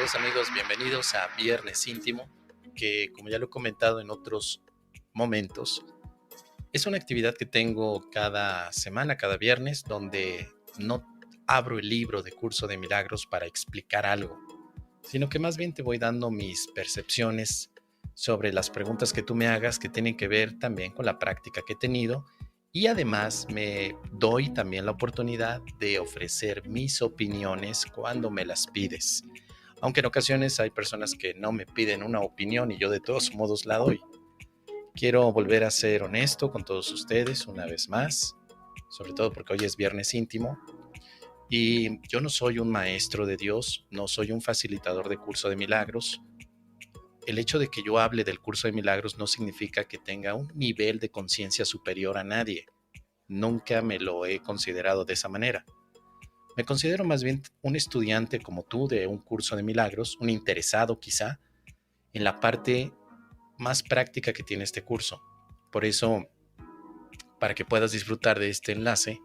queridos amigos, bienvenidos a Viernes Íntimo, que como ya lo he comentado en otros momentos, es una actividad que tengo cada semana, cada viernes, donde no abro el libro de Curso de Milagros para explicar algo, sino que más bien te voy dando mis percepciones sobre las preguntas que tú me hagas que tienen que ver también con la práctica que he tenido y además me doy también la oportunidad de ofrecer mis opiniones cuando me las pides. Aunque en ocasiones hay personas que no me piden una opinión y yo de todos modos la doy. Quiero volver a ser honesto con todos ustedes una vez más, sobre todo porque hoy es Viernes Íntimo. Y yo no soy un maestro de Dios, no soy un facilitador de curso de milagros. El hecho de que yo hable del curso de milagros no significa que tenga un nivel de conciencia superior a nadie. Nunca me lo he considerado de esa manera. Me considero más bien un estudiante como tú de un curso de milagros, un interesado quizá en la parte más práctica que tiene este curso. Por eso, para que puedas disfrutar de este enlace,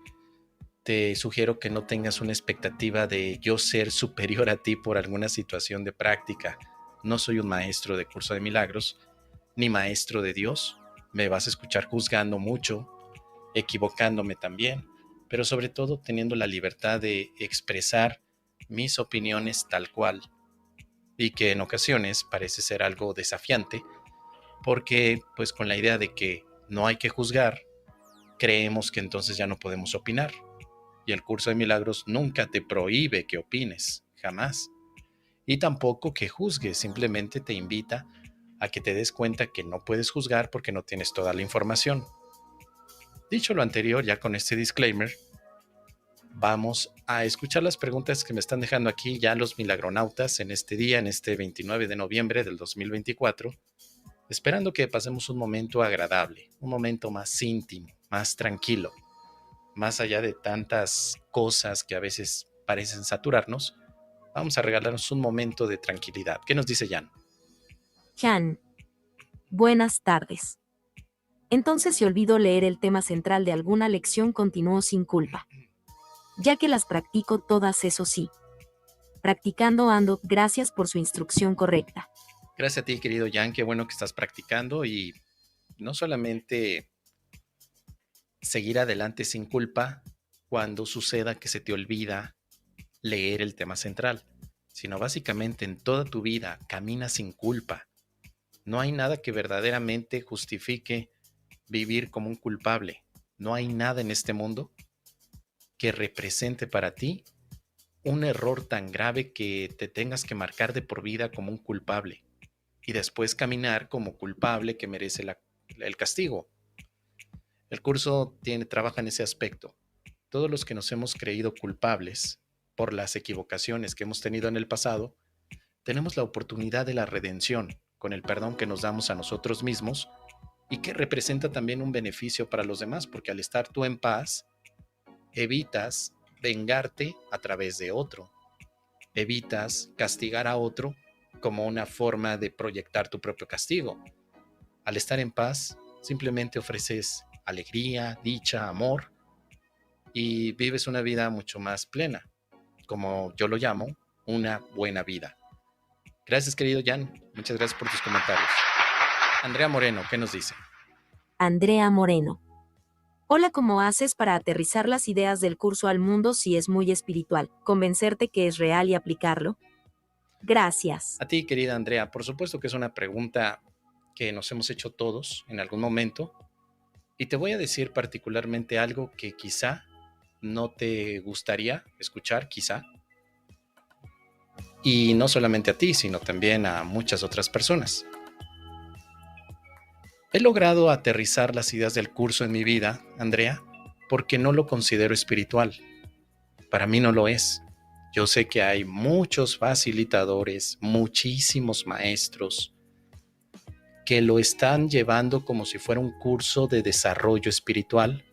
te sugiero que no tengas una expectativa de yo ser superior a ti por alguna situación de práctica. No soy un maestro de curso de milagros, ni maestro de Dios. Me vas a escuchar juzgando mucho, equivocándome también, pero sobre todo teniendo la libertad de expresar mis opiniones tal cual, y que en ocasiones parece ser algo desafiante, porque pues con la idea de que no hay que juzgar, creemos que entonces ya no podemos opinar. Y el curso de milagros nunca te prohíbe que opines, jamás. Y tampoco que juzgues, simplemente te invita a que te des cuenta que no puedes juzgar porque no tienes toda la información. Dicho lo anterior, ya con este disclaimer, vamos a escuchar las preguntas que me están dejando aquí ya los milagronautas en este día, en este 29 de noviembre del 2024, esperando que pasemos un momento agradable, un momento más íntimo, más tranquilo. Más allá de tantas cosas que a veces parecen saturarnos, vamos a regalarnos un momento de tranquilidad. ¿Qué nos dice Jan? Jan, buenas tardes. Entonces, si olvido leer el tema central de alguna lección, continúo sin culpa, ya que las practico todas, eso sí. Practicando ando, gracias por su instrucción correcta. Gracias a ti, querido Jan, qué bueno que estás practicando y no solamente seguir adelante sin culpa cuando suceda que se te olvida leer el tema central, sino básicamente en toda tu vida camina sin culpa. No hay nada que verdaderamente justifique vivir como un culpable. No hay nada en este mundo que represente para ti un error tan grave que te tengas que marcar de por vida como un culpable y después caminar como culpable que merece el castigo. El curso trabaja en ese aspecto. Todos los que nos hemos creído culpables por las equivocaciones que hemos tenido en el pasado, tenemos la oportunidad de la redención con el perdón que nos damos a nosotros mismos y que representa también un beneficio para los demás, porque al estar tú en paz, evitas vengarte a través de otro, evitas castigar a otro como una forma de proyectar tu propio castigo. Al estar en paz, simplemente ofreces alegría, dicha, amor y vives una vida mucho más plena, como yo lo llamo, una buena vida. Gracias, querido Jan. Muchas gracias por tus comentarios. Andrea Moreno, ¿qué nos dice? Andrea Moreno. Hola, ¿cómo haces para aterrizar las ideas del curso al mundo si es muy espiritual? ¿Convencerte que es real y aplicarlo? Gracias. A ti, querida Andrea, por supuesto que es una pregunta que nos hemos hecho todos en algún momento. Y te voy a decir particularmente algo que quizá no te gustaría escuchar, quizá. Y no solamente a ti, sino también a muchas otras personas. He logrado aterrizar las ideas del curso en mi vida, Andrea, porque no lo considero espiritual. Para mí no lo es. Yo sé que hay muchos facilitadores, muchísimos maestros que lo están llevando como si fuera un curso de desarrollo espiritual,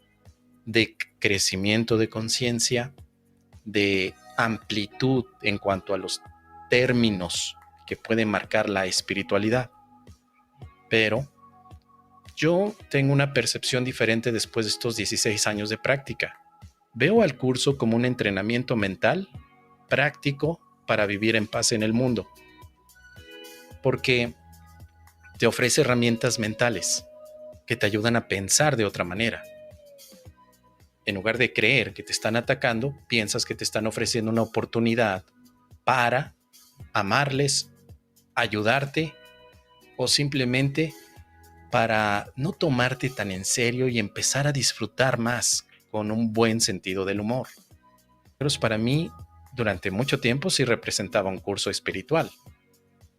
de crecimiento de conciencia, de amplitud en cuanto a los términos que pueden marcar la espiritualidad. Pero yo tengo una percepción diferente después de estos 16 años de práctica. Veo al curso como un entrenamiento mental, práctico para vivir en paz en el mundo, porque te ofrece herramientas mentales que te ayudan a pensar de otra manera. En lugar de creer que te están atacando, piensas que te están ofreciendo una oportunidad para amarles, ayudarte o simplemente para no tomarte tan en serio y empezar a disfrutar más con un buen sentido del humor. Pero para mí, durante mucho tiempo sí representaba un curso espiritual.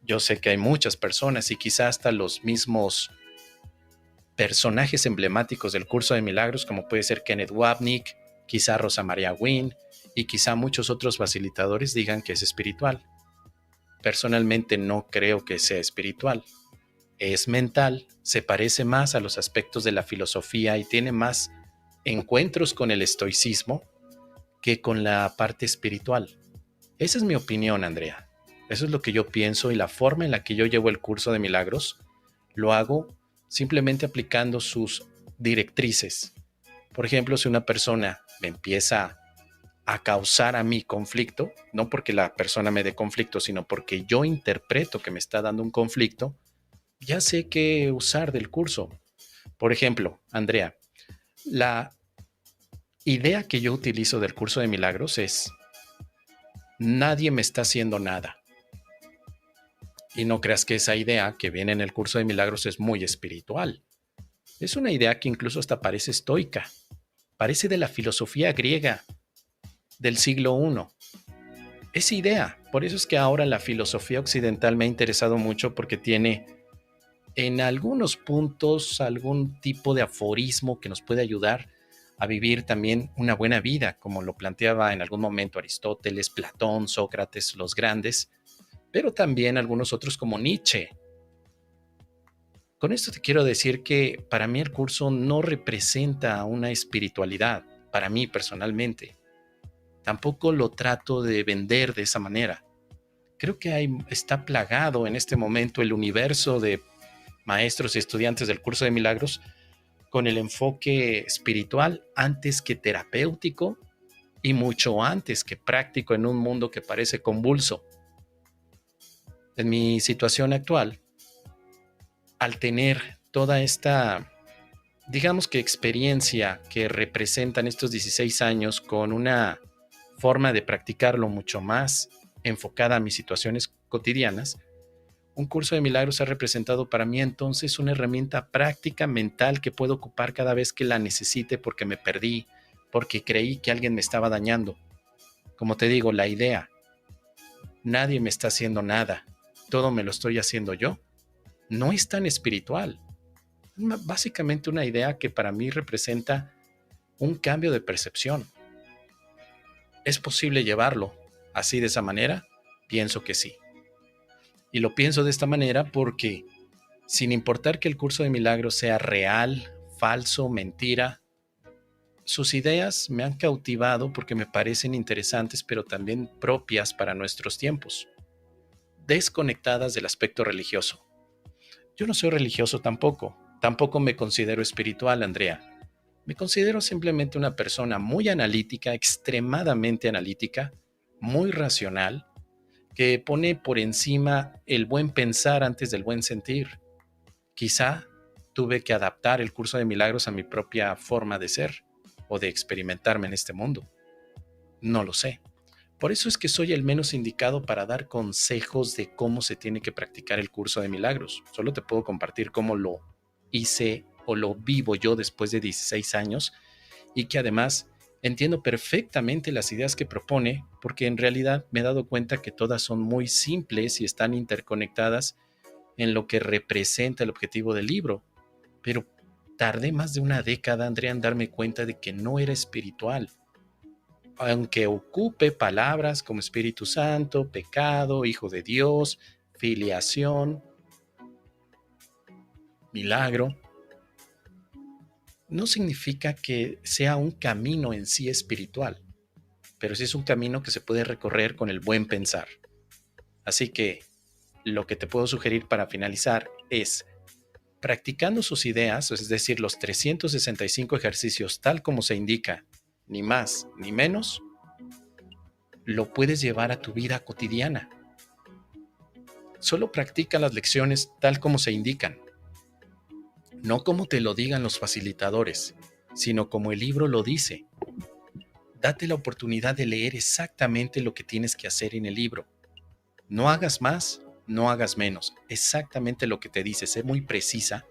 Yo sé que hay muchas personas y quizá hasta los mismos personajes emblemáticos del curso de milagros, como puede ser Kenneth Wapnick, quizá Rosa María Wynn y quizá muchos otros facilitadores digan que es espiritual. Personalmente no creo que sea espiritual. Es mental, se parece más a los aspectos de la filosofía y tiene más encuentros con el estoicismo que con la parte espiritual. Esa es mi opinión, Andrea. Eso es lo que yo pienso y la forma en la que yo llevo el curso de milagros lo hago simplemente aplicando sus directrices. Por ejemplo, si una persona me empieza a causar a mí conflicto, no porque la persona me dé conflicto, sino porque yo interpreto que me está dando un conflicto, ya sé qué usar del curso. Por ejemplo, Andrea, la idea que yo utilizo del curso de milagros es: nadie me está haciendo nada. Y no creas que esa idea que viene en el curso de milagros es muy espiritual. Es una idea que incluso hasta parece estoica. Parece de la filosofía griega del siglo I. Esa idea. Por eso es que ahora la filosofía occidental me ha interesado mucho, porque tiene en algunos puntos algún tipo de aforismo que nos puede ayudar a vivir también una buena vida, como lo planteaba en algún momento Aristóteles, Platón, Sócrates, los grandes, pero también algunos otros como Nietzsche. Con esto te quiero decir que para mí el curso no representa una espiritualidad, para mí personalmente. Tampoco lo trato de vender de esa manera. Creo que está plagado en este momento el universo de maestros y estudiantes del curso de milagros con el enfoque espiritual antes que terapéutico y mucho antes que práctico en un mundo que parece convulso. En mi situación actual, al tener toda esta, digamos que experiencia que representan estos 16 años con una forma de practicarlo mucho más enfocada a mis situaciones cotidianas, un curso de milagros ha representado para mí entonces una herramienta práctica mental que puedo ocupar cada vez que la necesite, porque me perdí, porque creí que alguien me estaba dañando. Como te digo, la idea: nadie me está haciendo nada, todo me lo estoy haciendo yo, no es tan espiritual. Es básicamente una idea que para mí representa un cambio de percepción. ¿Es posible llevarlo así, de esa manera? Pienso que sí. Y lo pienso de esta manera porque, sin importar que el curso de milagros sea real, falso, mentira, sus ideas me han cautivado porque me parecen interesantes, pero también propias para nuestros tiempos, desconectadas del aspecto religioso. Yo no soy religioso tampoco me considero espiritual, Andrea. Me considero simplemente una persona muy analítica, extremadamente analítica, muy racional, que pone por encima el buen pensar antes del buen sentir. Quizá tuve que adaptar el curso de milagros a mi propia forma de ser o de experimentarme en este mundo. No lo sé. Por eso es que soy el menos indicado para dar consejos de cómo se tiene que practicar el curso de milagros. Solo te puedo compartir cómo lo hice o lo vivo yo después de 16 años, y que además entiendo perfectamente las ideas que propone, porque en realidad me he dado cuenta que todas son muy simples y están interconectadas en lo que representa el objetivo del libro. Pero tardé más de una década, Andrea, en darme cuenta de que no era espiritual. Aunque ocupe palabras como Espíritu Santo, pecado, Hijo de Dios, filiación, milagro, no significa que sea un camino en sí espiritual, pero sí es un camino que se puede recorrer con el buen pensar. Así que lo que te puedo sugerir para finalizar es: practicando sus ideas, es decir, los 365 ejercicios tal como se indica, ni más ni menos, lo puedes llevar a tu vida cotidiana. Solo practica las lecciones tal como se indican, no como te lo digan los facilitadores, sino como el libro lo dice. Date la oportunidad de leer exactamente lo que tienes que hacer en el libro. No hagas más, no hagas menos. Exactamente lo que te dice, sé muy precisa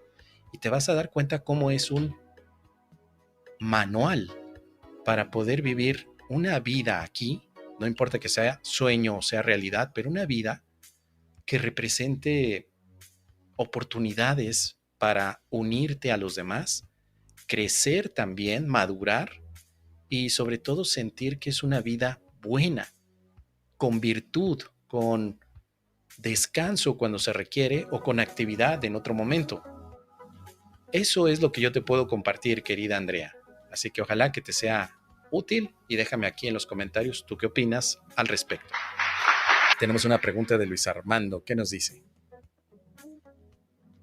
y te vas a dar cuenta cómo es un manual para poder vivir una vida aquí, no importa que sea sueño o sea realidad, pero una vida que represente oportunidades para unirte a los demás, crecer también, madurar y sobre todo sentir que es una vida buena, con virtud, con descanso cuando se requiere o con actividad en otro momento. Eso es lo que yo te puedo compartir, querida Andrea. Así que ojalá que te sea útil y déjame aquí en los comentarios tú qué opinas al respecto. Tenemos una pregunta de Luis Armando. ¿Qué nos dice?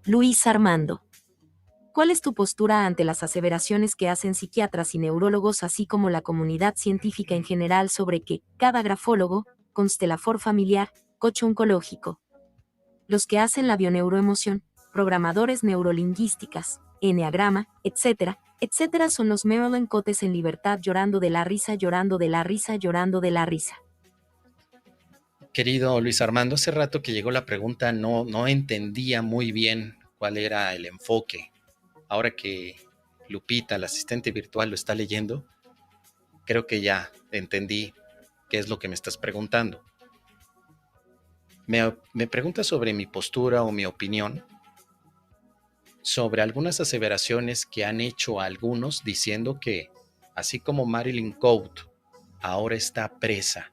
Luis Armando. ¿Cuál es tu postura ante las aseveraciones que hacen psiquiatras y neurólogos, así como la comunidad científica en general, sobre que cada grafólogo, constelador familiar, coach oncológico, los que hacen la bioneuroemoción, programadores neurolingüísticas, eneagrama, etcétera, etcétera, son los Marilyn Cotes en libertad, llorando de la risa, llorando de la risa, llorando de la risa? Querido Luis Armando, hace rato que llegó la pregunta, no entendía muy bien cuál era el enfoque. Ahora que Lupita, la asistente virtual, lo está leyendo, creo que ya entendí qué es lo que me estás preguntando. Me preguntas sobre mi postura o mi opinión sobre algunas aseveraciones que han hecho algunos diciendo que, así como Marilyn Coate ahora está presa,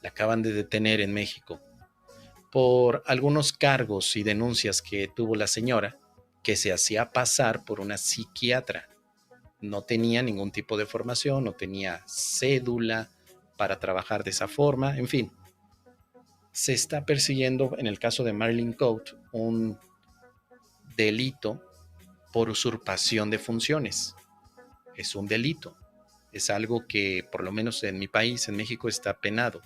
la acaban de detener en México, por algunos cargos y denuncias que tuvo la señora, que se hacía pasar por una psiquiatra. No tenía ningún tipo de formación, no tenía cédula para trabajar de esa forma, en fin. Se está persiguiendo, en el caso de Marilyn Coate, un delito por usurpación de funciones. Es un delito. Es algo que, por lo menos en mi país, en México, está penado.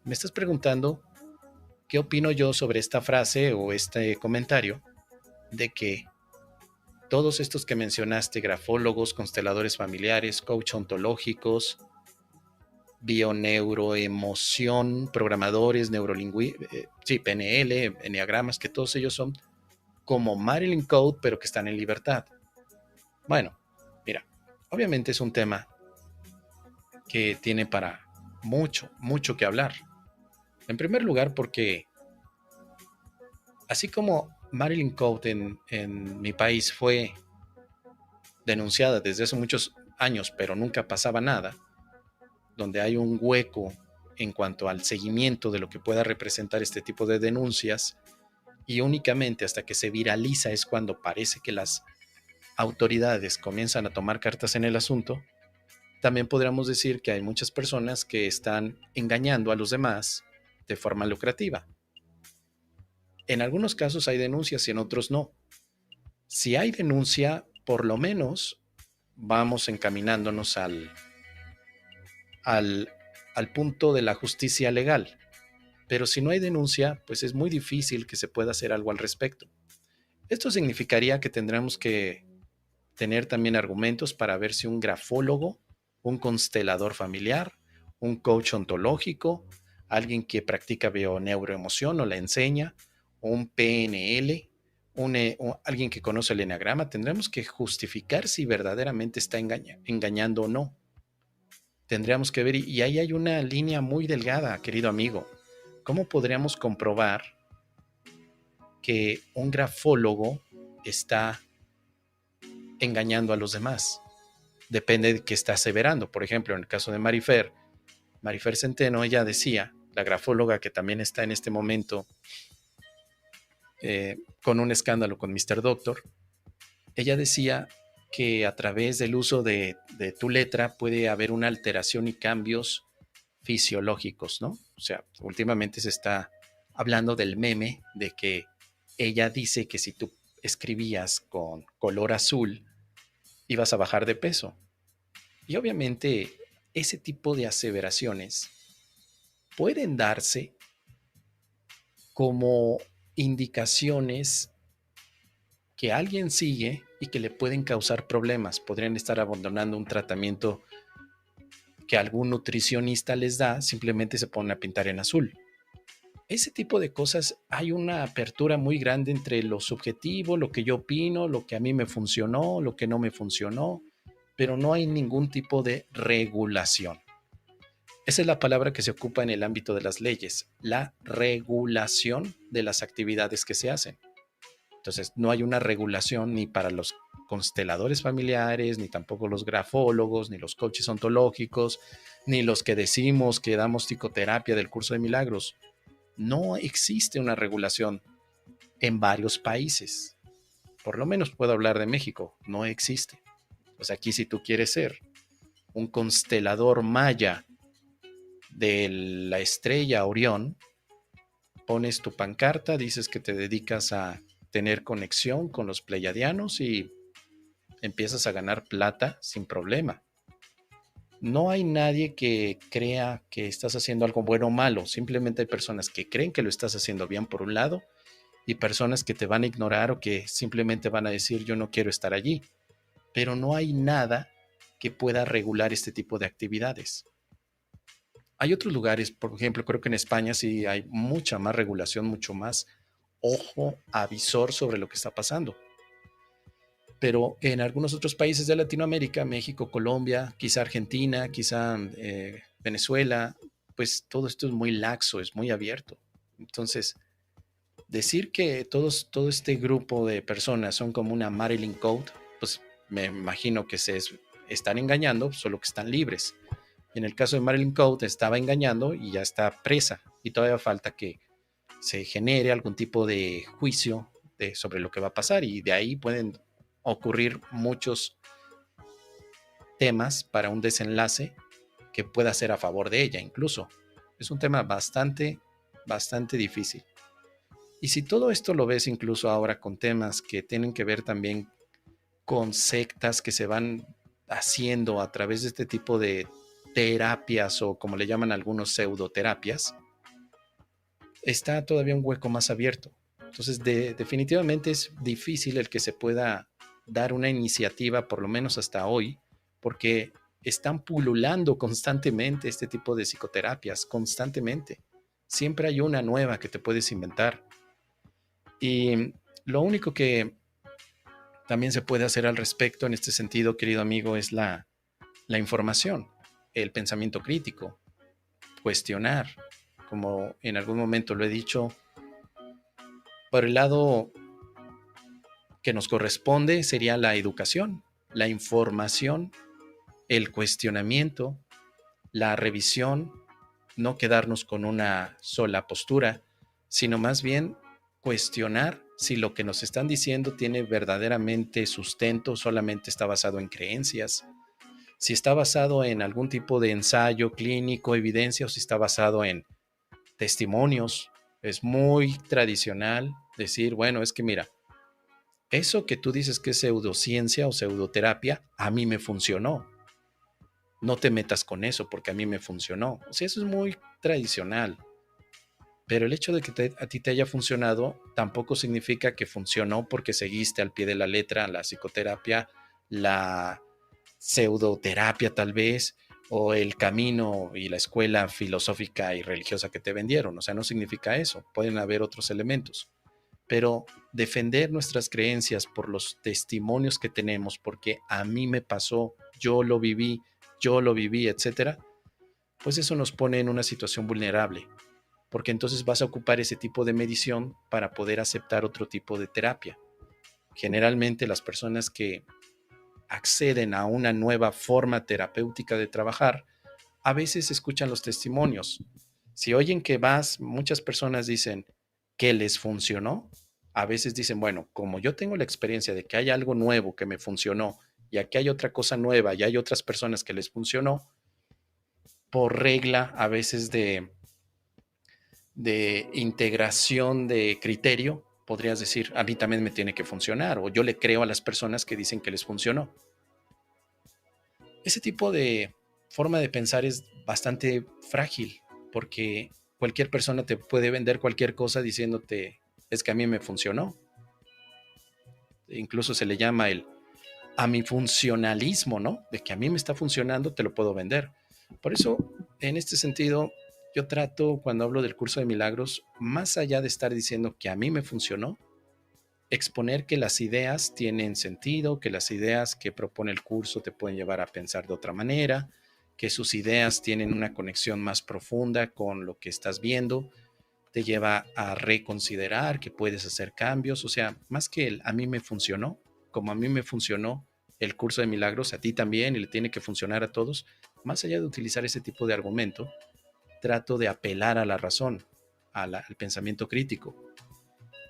Me estás preguntando qué opino yo sobre esta frase o este comentario de que todos estos que mencionaste, grafólogos, consteladores familiares, coach ontológicos, bioneuroemoción, programadores, sí, PNL, enneagramas, que todos ellos son como Marilyn Coate, pero que están en libertad. Bueno, mira, obviamente es un tema que tiene para mucho que hablar. En primer lugar, porque así como Marilyn Coate en mi país fue denunciada desde hace muchos años, pero nunca pasaba nada, donde hay un hueco en cuanto al seguimiento de lo que pueda representar este tipo de denuncias, y únicamente hasta que se viraliza es cuando parece que las autoridades comienzan a tomar cartas en el asunto. También podríamos decir que hay muchas personas que están engañando a los demás de forma lucrativa. En algunos casos hay denuncias y en otros no. Si hay denuncia, por lo menos vamos encaminándonos al, al punto de la justicia legal. Pero si no hay denuncia, pues es muy difícil que se pueda hacer algo al respecto. Esto significaría que tendremos que tener también argumentos para ver si un grafólogo, un constelador familiar, un coach ontológico, alguien que practica bioneuroemoción o la enseña, o un PNL, alguien que conoce el eneagrama, tendremos que justificar si verdaderamente está engañando o no. Tendríamos que ver, y ahí hay una línea muy delgada, querido amigo. ¿Cómo podríamos comprobar que un grafólogo está engañando a los demás? Depende de qué está aseverando. Por ejemplo, en el caso de Marifer Centeno, ella decía, la grafóloga que también está en este momento con un escándalo con Mr. Doctor, ella decía que a través del uso de tu letra puede haber una alteración y cambios fisiológicos, ¿no? O sea, últimamente se está hablando del meme de que ella dice que si tú escribías con color azul, ibas a bajar de peso. Y obviamente ese tipo de aseveraciones pueden darse como indicaciones que alguien sigue y que le pueden causar problemas. Podrían estar abandonando un tratamiento que algún nutricionista les da, simplemente se ponen a pintar en azul. Ese tipo de cosas, hay una apertura muy grande entre lo subjetivo, lo que yo opino, lo que a mí me funcionó, lo que no me funcionó, pero no hay ningún tipo de regulación. Esa es la palabra que se ocupa en el ámbito de las leyes, la regulación de las actividades que se hacen. Entonces, no hay una regulación ni para los consteladores familiares, ni tampoco los grafólogos, ni los coaches ontológicos, ni los que decimos que damos psicoterapia del curso de milagros. No existe una regulación en varios países. Por lo menos puedo hablar de México, no existe. Pues aquí si tú quieres ser un constelador maya de la estrella Orión, pones tu pancarta, dices que te dedicas a tener conexión con los pleiadianos y empiezas a ganar plata sin problema. No hay nadie que crea que estás haciendo algo bueno o malo, simplemente hay personas que creen que lo estás haciendo bien por un lado y personas que te van a ignorar o que simplemente van a decir yo no quiero estar allí, pero no hay nada que pueda regular este tipo de actividades. Hay otros lugares, por ejemplo, creo que en España sí hay mucha más regulación, mucho más ojo avisor sobre lo que está pasando. Pero en algunos otros países de Latinoamérica, México, Colombia, quizá Argentina, quizá Venezuela, pues todo esto es muy laxo, es muy abierto. Entonces, decir que todo este grupo de personas son como una Marilyn Code, pues me imagino que están engañando, solo que están libres. En el caso de Marilyn Code estaba engañando y ya está presa y todavía falta que se genere algún tipo de juicio sobre lo que va a pasar y de ahí pueden ocurrir muchos temas para un desenlace que pueda ser a favor de ella incluso. Es un tema bastante, bastante difícil. Y si todo esto lo ves incluso ahora con temas que tienen que ver también con sectas que se van haciendo a través de este tipo de terapias o como le llaman algunos pseudoterapias, está todavía un hueco más abierto. Entonces, definitivamente es difícil el que se pueda dar una iniciativa, por lo menos hasta hoy, porque están pululando constantemente este tipo de psicoterapias, constantemente. Siempre hay una nueva que te puedes inventar. Y lo único que también se puede hacer al respecto en este sentido, querido amigo, es la información, el pensamiento crítico, cuestionar, como en algún momento lo he dicho, por el lado que nos corresponde sería la educación, la información, el cuestionamiento, la revisión, no quedarnos con una sola postura, sino más bien cuestionar si lo que nos están diciendo tiene verdaderamente sustento, solamente está basado en creencias, si está basado en algún tipo de ensayo clínico, evidencia, o si está basado en testimonios. Es muy tradicional decir, bueno, es que mira, eso que tú dices que es pseudociencia o pseudoterapia, a mí me funcionó. No te metas con eso porque a mí me funcionó. O sea, eso es muy tradicional. Pero el hecho de que a ti te haya funcionado tampoco significa que funcionó porque seguiste al pie de la letra la psicoterapia, la pseudoterapia tal vez, o el camino y la escuela filosófica y religiosa que te vendieron. O sea, no significa eso. Pueden haber otros elementos. Pero defender nuestras creencias por los testimonios que tenemos, porque a mí me pasó, yo lo viví, etcétera, pues eso nos pone en una situación vulnerable, porque entonces vas a ocupar ese tipo de medición para poder aceptar otro tipo de terapia. Generalmente las personas que acceden a una nueva forma terapéutica de trabajar, a veces escuchan los testimonios. Si oyen que muchas personas dicen que les funcionó, a veces dicen, bueno, como yo tengo la experiencia de que hay algo nuevo que me funcionó y aquí hay otra cosa nueva y hay otras personas que les funcionó, por regla a veces de integración de criterio, podrías decir, a mí también me tiene que funcionar, o yo le creo a las personas que dicen que les funcionó. Ese tipo de forma de pensar es bastante frágil, porque cualquier persona te puede vender cualquier cosa diciéndote, es que a mí me funcionó. Incluso se le llama a mi funcionalismo, ¿no? De que a mí me está funcionando, te lo puedo vender. Por eso, en este sentido, yo trato, cuando hablo del curso de milagros, más allá de estar diciendo que a mí me funcionó, exponer que las ideas tienen sentido, que las ideas que propone el curso te pueden llevar a pensar de otra manera, que sus ideas tienen una conexión más profunda con lo que estás viendo, te lleva a reconsiderar que puedes hacer cambios, o sea, más que a mí me funcionó, como a mí me funcionó el curso de milagros, a ti también y le tiene que funcionar a todos, más allá de utilizar ese tipo de argumento, trato de apelar a la razón, al pensamiento crítico.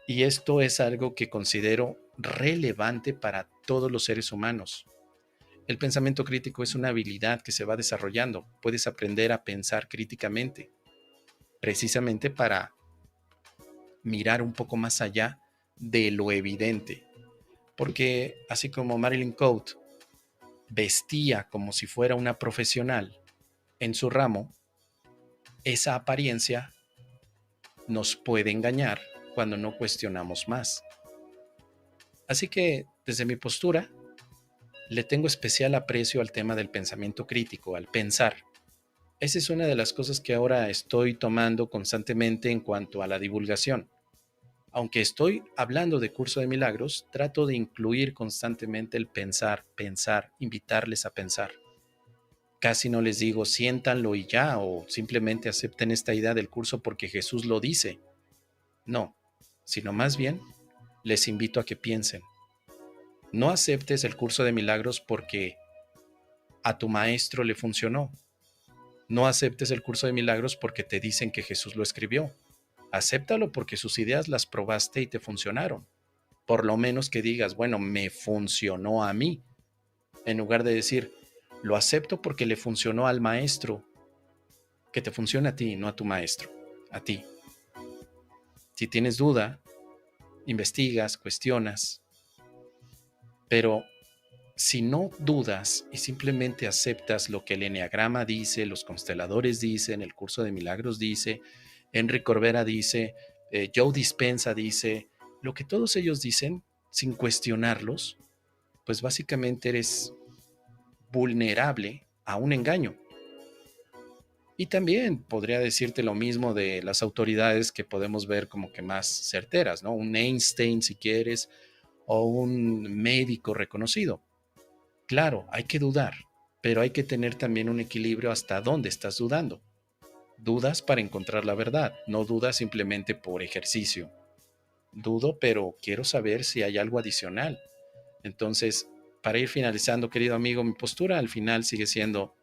Y esto es algo que considero relevante para todos los seres humanos. El pensamiento crítico es una habilidad que se va desarrollando. Puedes aprender a pensar críticamente, precisamente para mirar un poco más allá de lo evidente. Porque así como Marilyn Coate vestía como si fuera una profesional en su ramo, esa apariencia nos puede engañar cuando no cuestionamos más. Así que, desde mi postura, le tengo especial aprecio al tema del pensamiento crítico, al pensar. Esa es una de las cosas que ahora estoy tomando constantemente en cuanto a la divulgación. Aunque estoy hablando de curso de milagros, trato de incluir constantemente el pensar, invitarles a pensar. Casi no les digo siéntanlo y ya, o simplemente acepten esta idea del curso porque Jesús lo dice. No, sino más bien les invito a que piensen. No aceptes el curso de milagros porque a tu maestro le funcionó. No aceptes el curso de milagros porque te dicen que Jesús lo escribió. Acéptalo porque sus ideas las probaste y te funcionaron. Por lo menos que digas, bueno, me funcionó a mí, en lugar de decir, lo acepto porque le funcionó al maestro. Que te funcione a ti, no a tu maestro, a ti. Si tienes duda, investigas, cuestionas, pero si no dudas y simplemente aceptas lo que el eneagrama dice, los consteladores dicen, el curso de milagros dice, Enrique Corbera dice, Joe Dispenza dice, lo que todos ellos dicen, sin cuestionarlos, pues básicamente eres vulnerable a un engaño. Y también podría decirte lo mismo de las autoridades que podemos ver como que más certeras, ¿no? Un Einstein, si quieres, o un médico reconocido. Claro, hay que dudar, pero hay que tener también un equilibrio hasta dónde estás dudando. Dudas para encontrar la verdad, no dudas simplemente por ejercicio. Dudo, pero quiero saber si hay algo adicional. Entonces, para ir finalizando, querido amigo, mi postura al final sigue siendo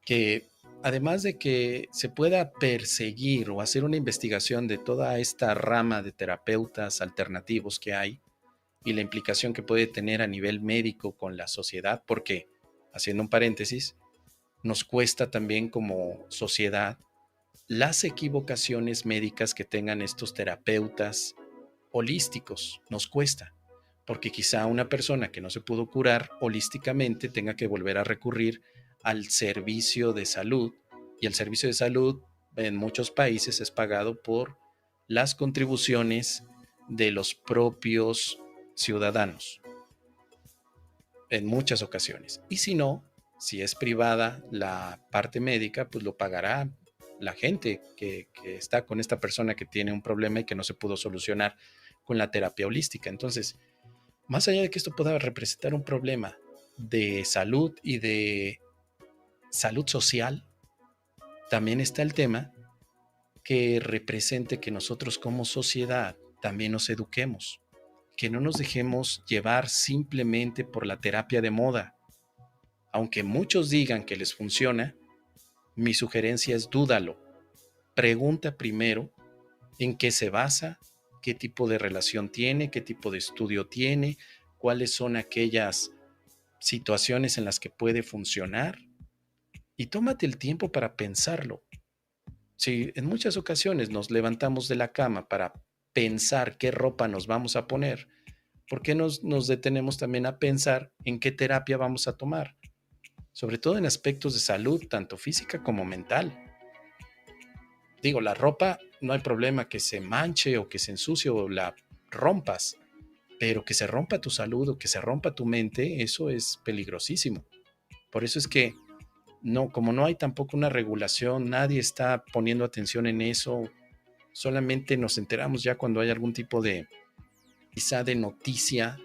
que además de que se pueda perseguir o hacer una investigación de toda esta rama de terapeutas alternativos que hay y la implicación que puede tener a nivel médico con la sociedad, porque, haciendo un paréntesis, nos cuesta también como sociedad las equivocaciones médicas que tengan estos terapeutas holísticos, nos cuesta, porque quizá una persona que no se pudo curar holísticamente tenga que volver a recurrir al servicio de salud, y el servicio de salud en muchos países es pagado por las contribuciones de los propios ciudadanos en muchas ocasiones. Y si no, si es privada la parte médica, pues lo pagará la gente que está con esta persona que tiene un problema y que no se pudo solucionar con la terapia holística. Entonces, más allá de que esto pueda representar un problema de salud y de salud social, también está el tema que represente que nosotros como sociedad también nos eduquemos, que no nos dejemos llevar simplemente por la terapia de moda. Aunque muchos digan que les funciona, mi sugerencia es dúdalo. Pregunta primero en qué se basa, qué tipo de relación tiene, qué tipo de estudio tiene, cuáles son aquellas situaciones en las que puede funcionar, y tómate el tiempo para pensarlo. Si en muchas ocasiones nos levantamos de la cama para pensar qué ropa nos vamos a poner, ¿por qué nos detenemos también a pensar en qué terapia vamos a tomar? Sobre todo en aspectos de salud, tanto física como mental. Digo, la ropa no hay problema que se manche o que se ensucie o la rompas, pero que se rompa tu salud o que se rompa tu mente, eso es peligrosísimo. Por eso es que no, como no hay tampoco una regulación, nadie está poniendo atención en eso, solamente nos enteramos ya cuando hay algún tipo de, quizá de noticia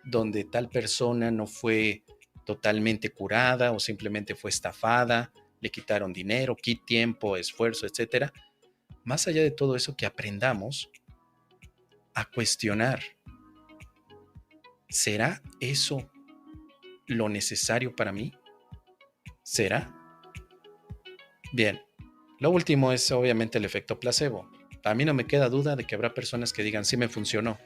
donde tal persona no fue totalmente curada o simplemente fue estafada, le quitaron dinero, tiempo, esfuerzo, etcétera. Más allá de todo eso, que aprendamos a cuestionar, ¿será eso lo necesario para mí? ¿Será? Bien, lo último es obviamente el efecto placebo. A mí no me queda duda de que habrá personas que digan sí me funcionó,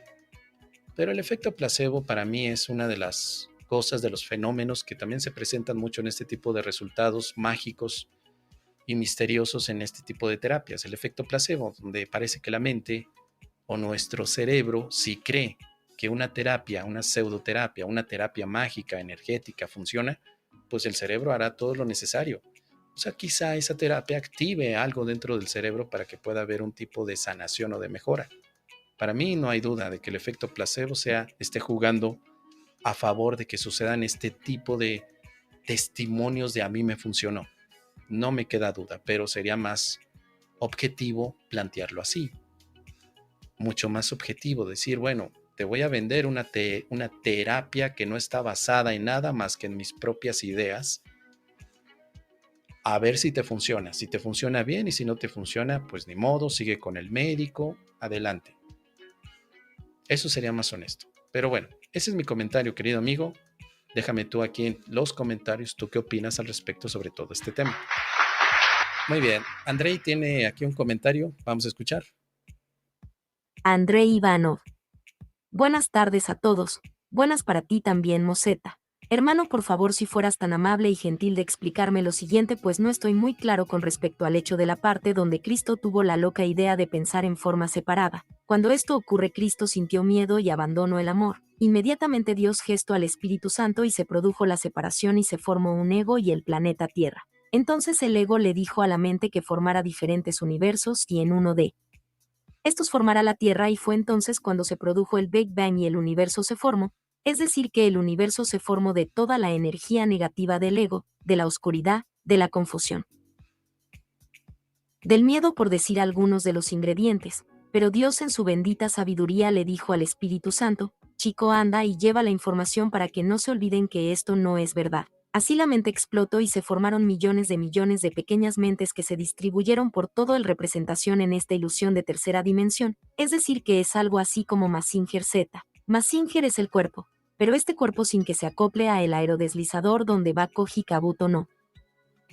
pero el efecto placebo para mí es una de las cosas, de los fenómenos que también se presentan mucho en este tipo de resultados mágicos y misteriosos en este tipo de terapias. El efecto placebo, donde parece que la mente o nuestro cerebro, si cree que una terapia, una pseudoterapia, una terapia mágica, energética funciona, pues el cerebro hará todo lo necesario. O sea, quizá esa terapia active algo dentro del cerebro para que pueda haber un tipo de sanación o de mejora. Para mí no hay duda de que el efecto placebo esté jugando a favor de que sucedan este tipo de testimonios de a mí me funcionó. No me queda duda, pero sería más objetivo plantearlo así. Mucho más objetivo, decir, bueno, te voy a vender una terapia que no está basada en nada más que en mis propias ideas, a ver si te funciona. Si te funciona bien y si no te funciona, pues ni modo, sigue con el médico, adelante. Eso sería más honesto. Pero bueno, ese es mi comentario, querido amigo. Déjame tú aquí en los comentarios, tú qué opinas al respecto sobre todo este tema. Muy bien, Andrei tiene aquí un comentario, vamos a escuchar. Andrei Ivanov. Buenas tardes a todos. Buenas para ti también, Moseta. Hermano, por favor, si fueras tan amable y gentil de explicarme lo siguiente, pues no estoy muy claro con respecto al hecho de la parte donde Cristo tuvo la loca idea de pensar en forma separada. Cuando esto ocurre, Cristo sintió miedo y abandonó el amor. Inmediatamente Dios gestó al Espíritu Santo y se produjo la separación y se formó un ego y el planeta Tierra. Entonces el ego le dijo a la mente que formara diferentes universos y en uno de estos formara la Tierra, y fue entonces cuando se produjo el Big Bang y el universo se formó, es decir, que el universo se formó de toda la energía negativa del ego, de la oscuridad, de la confusión, del miedo, por decir algunos de los ingredientes. Pero Dios en su bendita sabiduría le dijo al Espíritu Santo: chico, anda y lleva la información para que no se olviden que esto no es verdad. Así la mente explotó y se formaron millones de pequeñas mentes que se distribuyeron por todo el representación en esta ilusión de tercera dimensión, es decir, que es algo así como Mazinger Z. Mazinger es el cuerpo, pero este cuerpo, sin que se acople a el aerodeslizador donde va Koji Kabuto, no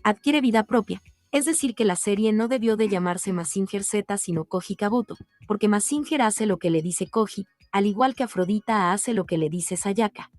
adquiere vida propia. Es decir, que la serie no debió de llamarse Mazinger Z sino Koji Kabuto, porque Mazinger hace lo que le dice Koji, al igual que Afrodita hace lo que le dice Sayaka.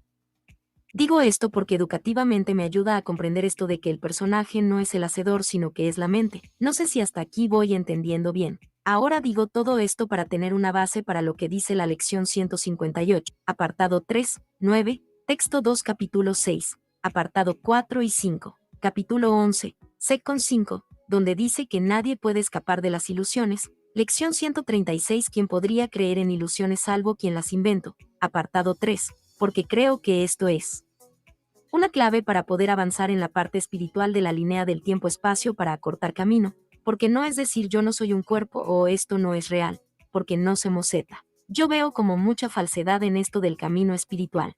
Digo esto porque educativamente me ayuda a comprender esto de que el personaje no es el hacedor sino que es la mente. No sé si hasta aquí voy entendiendo bien. Ahora digo todo esto para tener una base para lo que dice la lección 158, apartado 3, 9, texto 2, capítulo 6, apartado 4 y 5, capítulo 11, second 5, donde dice que nadie puede escapar de las ilusiones. Lección 136, ¿quién podría creer en ilusiones salvo quien las inventó? Apartado 3, porque creo que esto es una clave para poder avanzar en la parte espiritual de la línea del tiempo-espacio para acortar camino, porque no es decir yo no soy un cuerpo o esto no es real, porque no se moseta. Yo veo como mucha falsedad en esto del camino espiritual.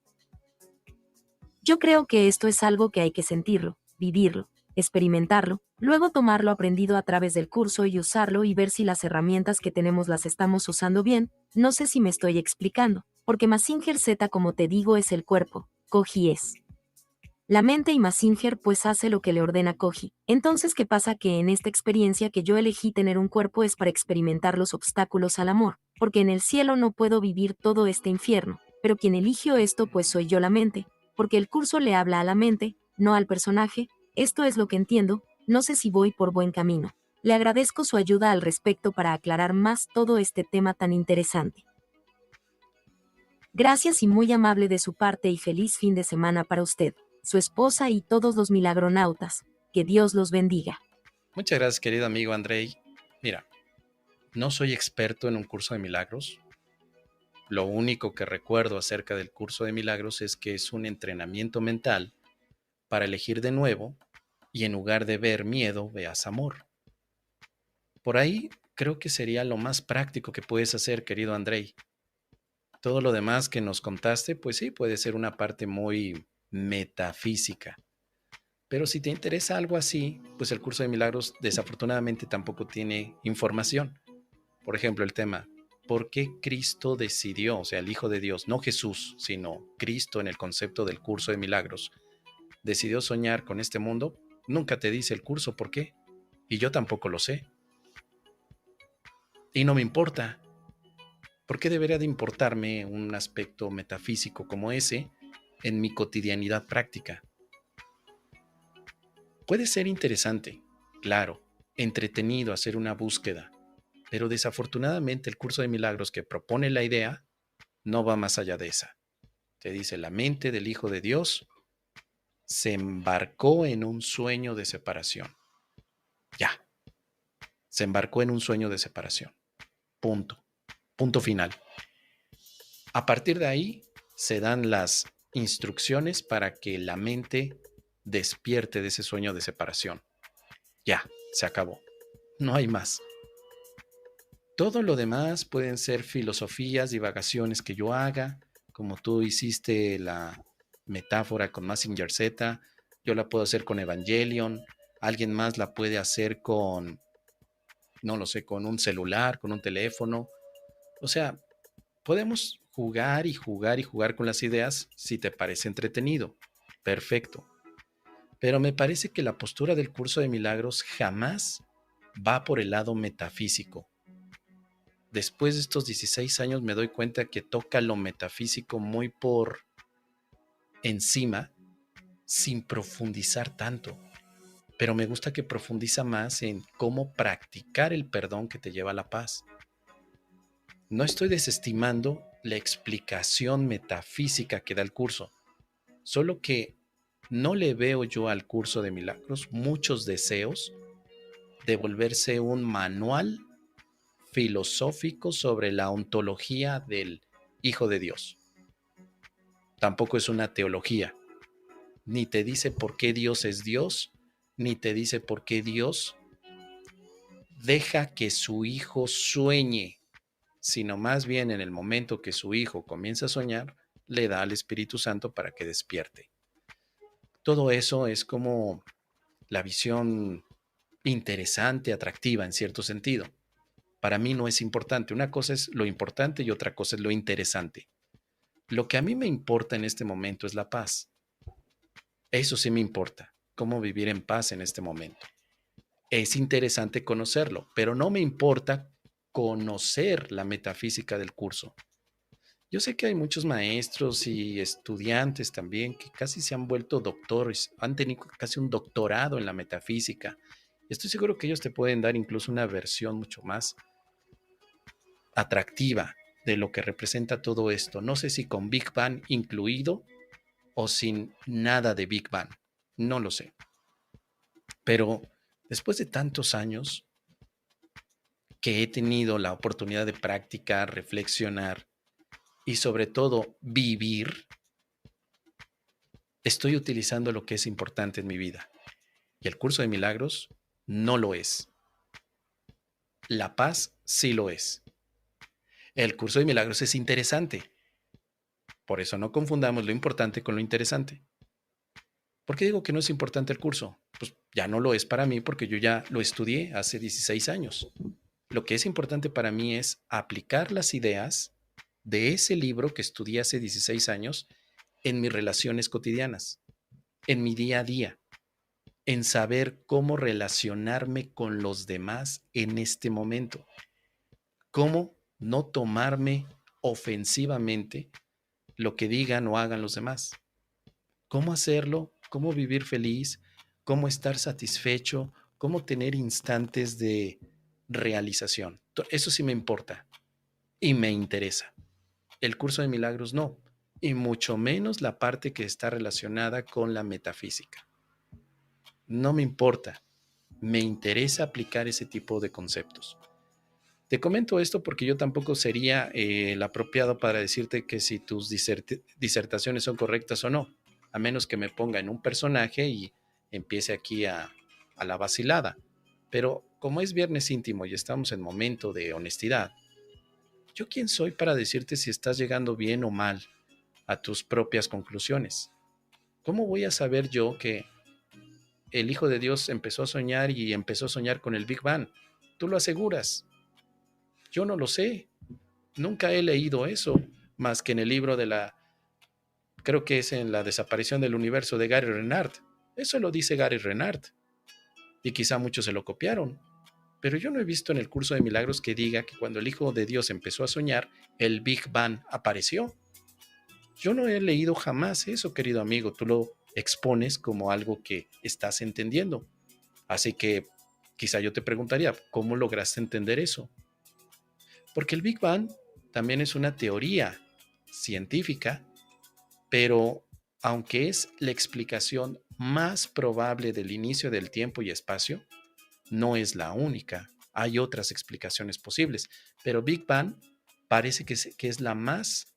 Yo creo que esto es algo que hay que sentirlo, vivirlo, experimentarlo, luego tomarlo aprendido a través del curso y usarlo y ver si las herramientas que tenemos las estamos usando bien. No sé si me estoy explicando, porque Mazinger Z, como te digo, es el cuerpo, Koji es la mente y Mazinger pues hace lo que le ordena Koji. Entonces, ¿qué pasa? Que en esta experiencia que yo elegí tener un cuerpo es para experimentar los obstáculos al amor, porque en el cielo no puedo vivir todo este infierno, pero quien eligió esto pues soy yo, la mente, porque el curso le habla a la mente, no al personaje. Esto es lo que entiendo, no sé si voy por buen camino. Le agradezco su ayuda al respecto para aclarar más todo este tema tan interesante. Gracias y muy amable de su parte, y feliz fin de semana para usted, su esposa y todos los milagronautas. Que Dios los bendiga. Muchas gracias, querido amigo Andrei. Mira, no soy experto en un curso de milagros. Lo único que recuerdo acerca del curso de milagros es que es un entrenamiento mental para elegir de nuevo y en lugar de ver miedo, veas amor. Por ahí creo que sería lo más práctico que puedes hacer, querido Andrei. Todo lo demás que nos contaste, pues sí, puede ser una parte muy metafísica. Pero si te interesa algo así, pues el curso de milagros desafortunadamente tampoco tiene información. Por ejemplo, el tema, ¿por qué Cristo decidió, o sea, el Hijo de Dios, no Jesús, sino Cristo en el concepto del curso de milagros, decidió soñar con este mundo? Nunca te dice el curso por qué. Y yo tampoco lo sé. Y no me importa. ¿Por qué debería de importarme un aspecto metafísico como ese en mi cotidianidad práctica? Puede ser interesante, claro, entretenido hacer una búsqueda, pero desafortunadamente el curso de milagros que propone la idea no va más allá de esa. Te dice, la mente del Hijo de Dios se embarcó en un sueño de separación. Ya, se embarcó en un sueño de separación. Punto. Punto final. A partir de ahí se dan las instrucciones para que la mente despierte de ese sueño de separación. Ya, se acabó. No hay más. Todo lo demás pueden ser filosofías, divagaciones que yo haga, como tú hiciste la metáfora con Mazinger Z, yo la puedo hacer con Evangelion, alguien más la puede hacer con, no lo sé, con un celular, con un teléfono. O sea, podemos jugar y jugar y jugar con las ideas si te parece entretenido. Perfecto. Pero me parece que la postura del curso de milagros jamás va por el lado metafísico. Después de estos 16 años me doy cuenta que toca lo metafísico muy por encima, sin profundizar tanto. Pero me gusta que profundiza más en cómo practicar el perdón que te lleva a la paz. No estoy desestimando la explicación metafísica que da el curso, solo que no le veo yo al curso de milagros muchos deseos de volverse un manual filosófico sobre la ontología del Hijo de Dios. Tampoco es una teología, ni te dice por qué Dios es Dios, ni te dice por qué Dios deja que su hijo sueñe, sino más bien en el momento que su hijo comienza a soñar, le da al Espíritu Santo para que despierte. Todo eso es como la visión interesante, atractiva en cierto sentido. Para mí no es importante. Una cosa es lo importante y otra cosa es lo interesante. Lo que a mí me importa en este momento es la paz. Eso sí me importa, cómo vivir en paz en este momento. Es interesante conocerlo, pero no me importa conocer la metafísica del curso. Yo sé que hay muchos maestros y estudiantes también que casi se han vuelto doctores, han tenido casi un doctorado en la metafísica. Estoy seguro que ellos te pueden dar incluso una versión mucho más atractiva de lo que representa todo esto. No sé si con Big Bang incluido o sin nada de Big Bang. No lo sé. Pero después de tantos años que he tenido la oportunidad de practicar, reflexionar y sobre todo vivir, estoy utilizando lo que es importante en mi vida. Y el curso de milagros no lo es. La paz sí lo es. El curso de milagros es interesante. Por eso no confundamos lo importante con lo interesante. ¿Por qué digo que no es importante el curso? Pues ya no lo es para mí porque yo ya lo estudié hace 16 años. Lo que es importante para mí es aplicar las ideas de ese libro que estudié hace 16 años en mis relaciones cotidianas, en mi día a día, en saber cómo relacionarme con los demás en este momento, cómo no tomarme ofensivamente lo que digan o hagan los demás, cómo hacerlo, cómo vivir feliz, cómo estar satisfecho, cómo tener instantes de realización. Eso sí me importa y me interesa. El curso de milagros no, y mucho menos la parte que está relacionada con la metafísica. No me importa. me interesa aplicar ese tipo de conceptos. Te comento esto porque yo tampoco sería el apropiado para decirte que si tus disertaciones son correctas o no, a menos que me ponga en un personaje y empiece aquí a la vacilada. Pero como es viernes íntimo y estamos en momento de honestidad, ¿yo quién soy para decirte si estás llegando bien o mal a tus propias conclusiones? ¿Cómo voy a saber yo que el Hijo de Dios empezó a soñar y empezó a soñar con el Big Bang? Tú lo aseguras. Yo no lo sé. Nunca he leído eso, más que en el libro creo que es en La desaparición del universo de Gary Renard. Eso lo dice Gary Renard. Y quizá muchos se lo copiaron. Pero yo no he visto en el curso de milagros que diga que cuando el Hijo de Dios empezó a soñar, el Big Bang apareció. Yo no he leído jamás eso, querido amigo. Tú lo expones como algo que estás entendiendo. Así que quizá yo te preguntaría, ¿cómo lograste entender eso? Porque el Big Bang también es una teoría científica, pero aunque es la explicación más probable del inicio del tiempo y espacio, no es la única. Hay otras explicaciones posibles, pero Big Bang parece que es la más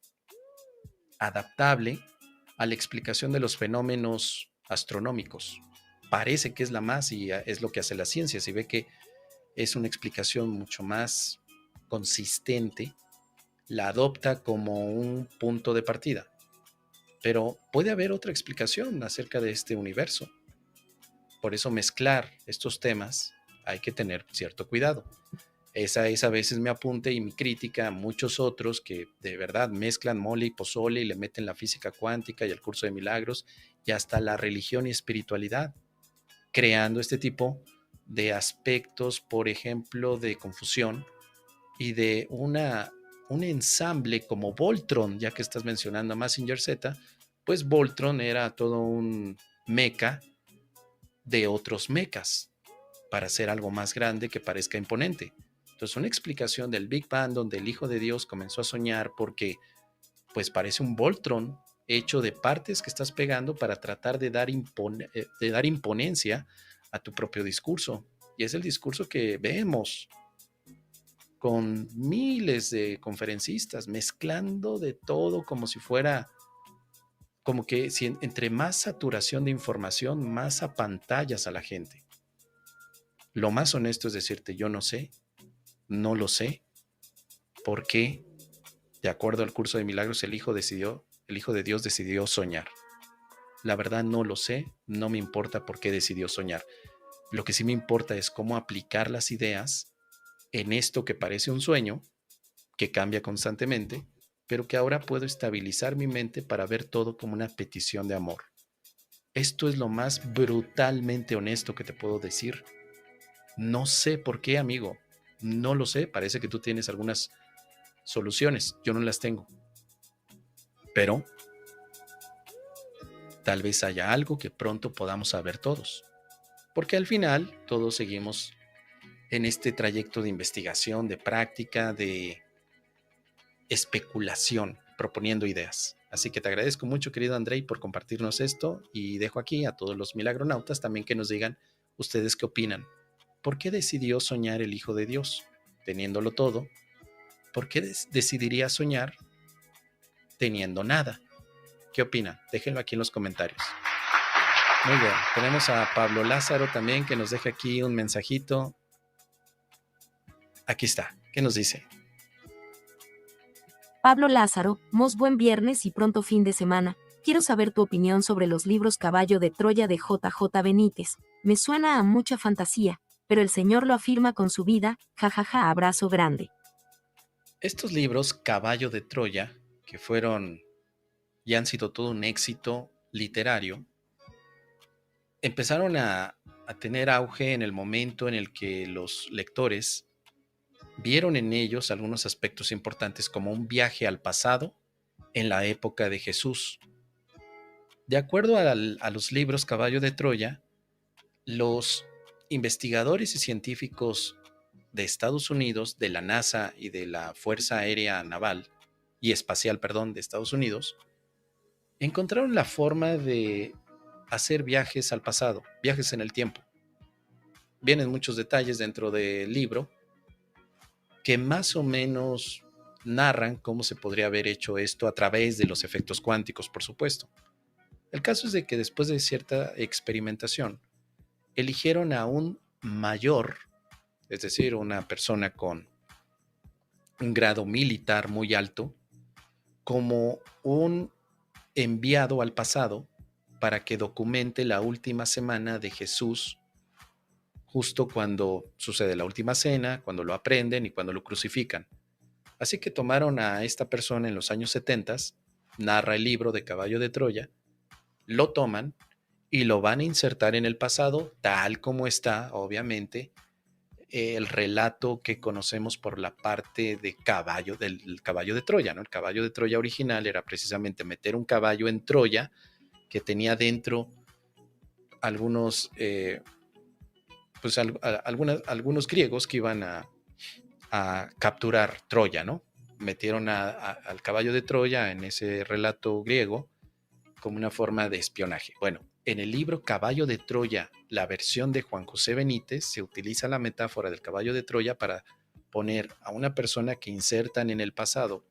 adaptable a la explicación de los fenómenos astronómicos. Parece que es la más y es lo que hace la ciencia. Se ve que es una explicación mucho más consistente, la adopta como un punto de partida. Pero puede haber otra explicación acerca de este universo. Por eso mezclar estos temas hay que tener cierto cuidado. Esa es a veces mi apunte y mi crítica a muchos otros que de verdad mezclan mole y pozole y le meten la física cuántica y el curso de milagros y hasta la religión y espiritualidad, creando este tipo de aspectos, por ejemplo, de confusión y de un ensamble como Voltron, ya que estás mencionando a Mazinger Z, pues Voltron era todo un meca de otros mecas para hacer algo más grande que parezca imponente. Entonces, una explicación del Big Bang donde el Hijo de Dios comenzó a soñar porque pues parece un Voltron hecho de partes que estás pegando para tratar de dar imponencia a tu propio discurso. Y es el discurso que vemos con miles de conferencistas mezclando de todo como si fuera, como que si entre más saturación de información, más apantallas a la gente. Lo más honesto es decirte, yo no sé, no lo sé, por qué, de acuerdo al curso de milagros, el Hijo de Dios decidió soñar. La verdad no lo sé, no me importa por qué decidió soñar. Lo que sí me importa es cómo aplicar las ideas en esto que parece un sueño, que cambia constantemente, pero que ahora puedo estabilizar mi mente para ver todo como una petición de amor. Esto es lo más brutalmente honesto que te puedo decir. No sé por qué, amigo. No lo sé. Parece que tú tienes algunas soluciones. Yo no las tengo. Pero tal vez haya algo que pronto podamos saber todos. Porque al final todos seguimos en este trayecto de investigación, de práctica, de especulación, proponiendo ideas. Así que te agradezco mucho, querido Andrei, por compartirnos esto y dejo aquí a todos los milagronautas también que nos digan ustedes qué opinan. ¿Por qué decidió soñar el Hijo de Dios? Teniéndolo todo, ¿por qué decidiría soñar teniendo nada? ¿Qué opinan? Déjenlo aquí en los comentarios. Muy bien, tenemos a Pablo Lázaro también que nos deja aquí un mensajito. Aquí está, ¿qué nos dice? Pablo Lázaro, buen viernes y pronto fin de semana. Quiero saber tu opinión sobre los libros Caballo de Troya de JJ Benítez. Me suena a mucha fantasía, pero el señor lo afirma con su vida, jajaja, abrazo grande. Estos libros, Caballo de Troya, que fueron y han sido todo un éxito literario, empezaron a tener auge en el momento en el que los lectores vieron en ellos algunos aspectos importantes como un viaje al pasado en la época de Jesús. De acuerdo a los libros Caballo de Troya, los investigadores y científicos de Estados Unidos, de la NASA y de la Fuerza Aérea Naval y Espacial, perdón, de Estados Unidos, encontraron la forma de hacer viajes al pasado, viajes en el tiempo. vienen muchos detalles dentro del libro que más o menos narran cómo se podría haber hecho esto a través de los efectos cuánticos, por supuesto. El caso es de que después de cierta experimentación, eligieron a un mayor, es decir, una persona con un grado militar muy alto, como un enviado al pasado para que documente la última semana de Jesús, justo cuando sucede la última cena, cuando lo aprenden y cuando lo crucifican. Así que tomaron a esta persona en los años 70, narra el libro de Caballo de Troya, lo toman y lo van a insertar en el pasado, tal como está, obviamente, el relato que conocemos por la parte de caballo, del caballo de Troya, ¿no? El caballo de Troya original era precisamente meter un caballo en Troya que tenía dentro algunos, pues algunos griegos que iban a capturar Troya, ¿no? Metieron al caballo de Troya en ese relato griego como una forma de espionaje. Bueno, en el libro Caballo de Troya, la versión de Juan José Benítez, se utiliza la metáfora del caballo de Troya para poner a una persona que insertan en el pasado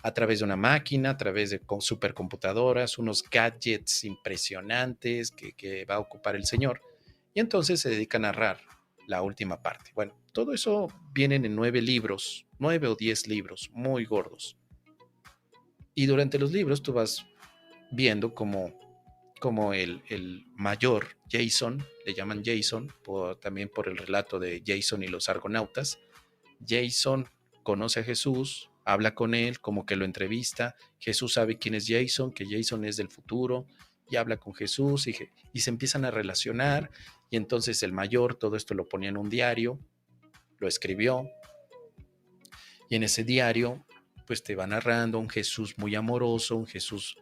a través de una máquina, a través de supercomputadoras, unos gadgets impresionantes que va a ocupar el señor, y entonces se dedica a narrar la última parte. Bueno, todo eso vienen en 9 libros, 9 o 10 libros, muy gordos. Y durante los libros tú vas viendo como el mayor Jason, le llaman Jason, también por el relato de Jason y los argonautas. Jason conoce a Jesús, habla con él, como que lo entrevista. Jesús sabe quién es Jason, que Jason es del futuro, y habla con Jesús y se empiezan a relacionar. Y entonces el mayor todo esto lo ponía en un diario, lo escribió, y en ese diario pues te va narrando un Jesús muy amoroso, un Jesús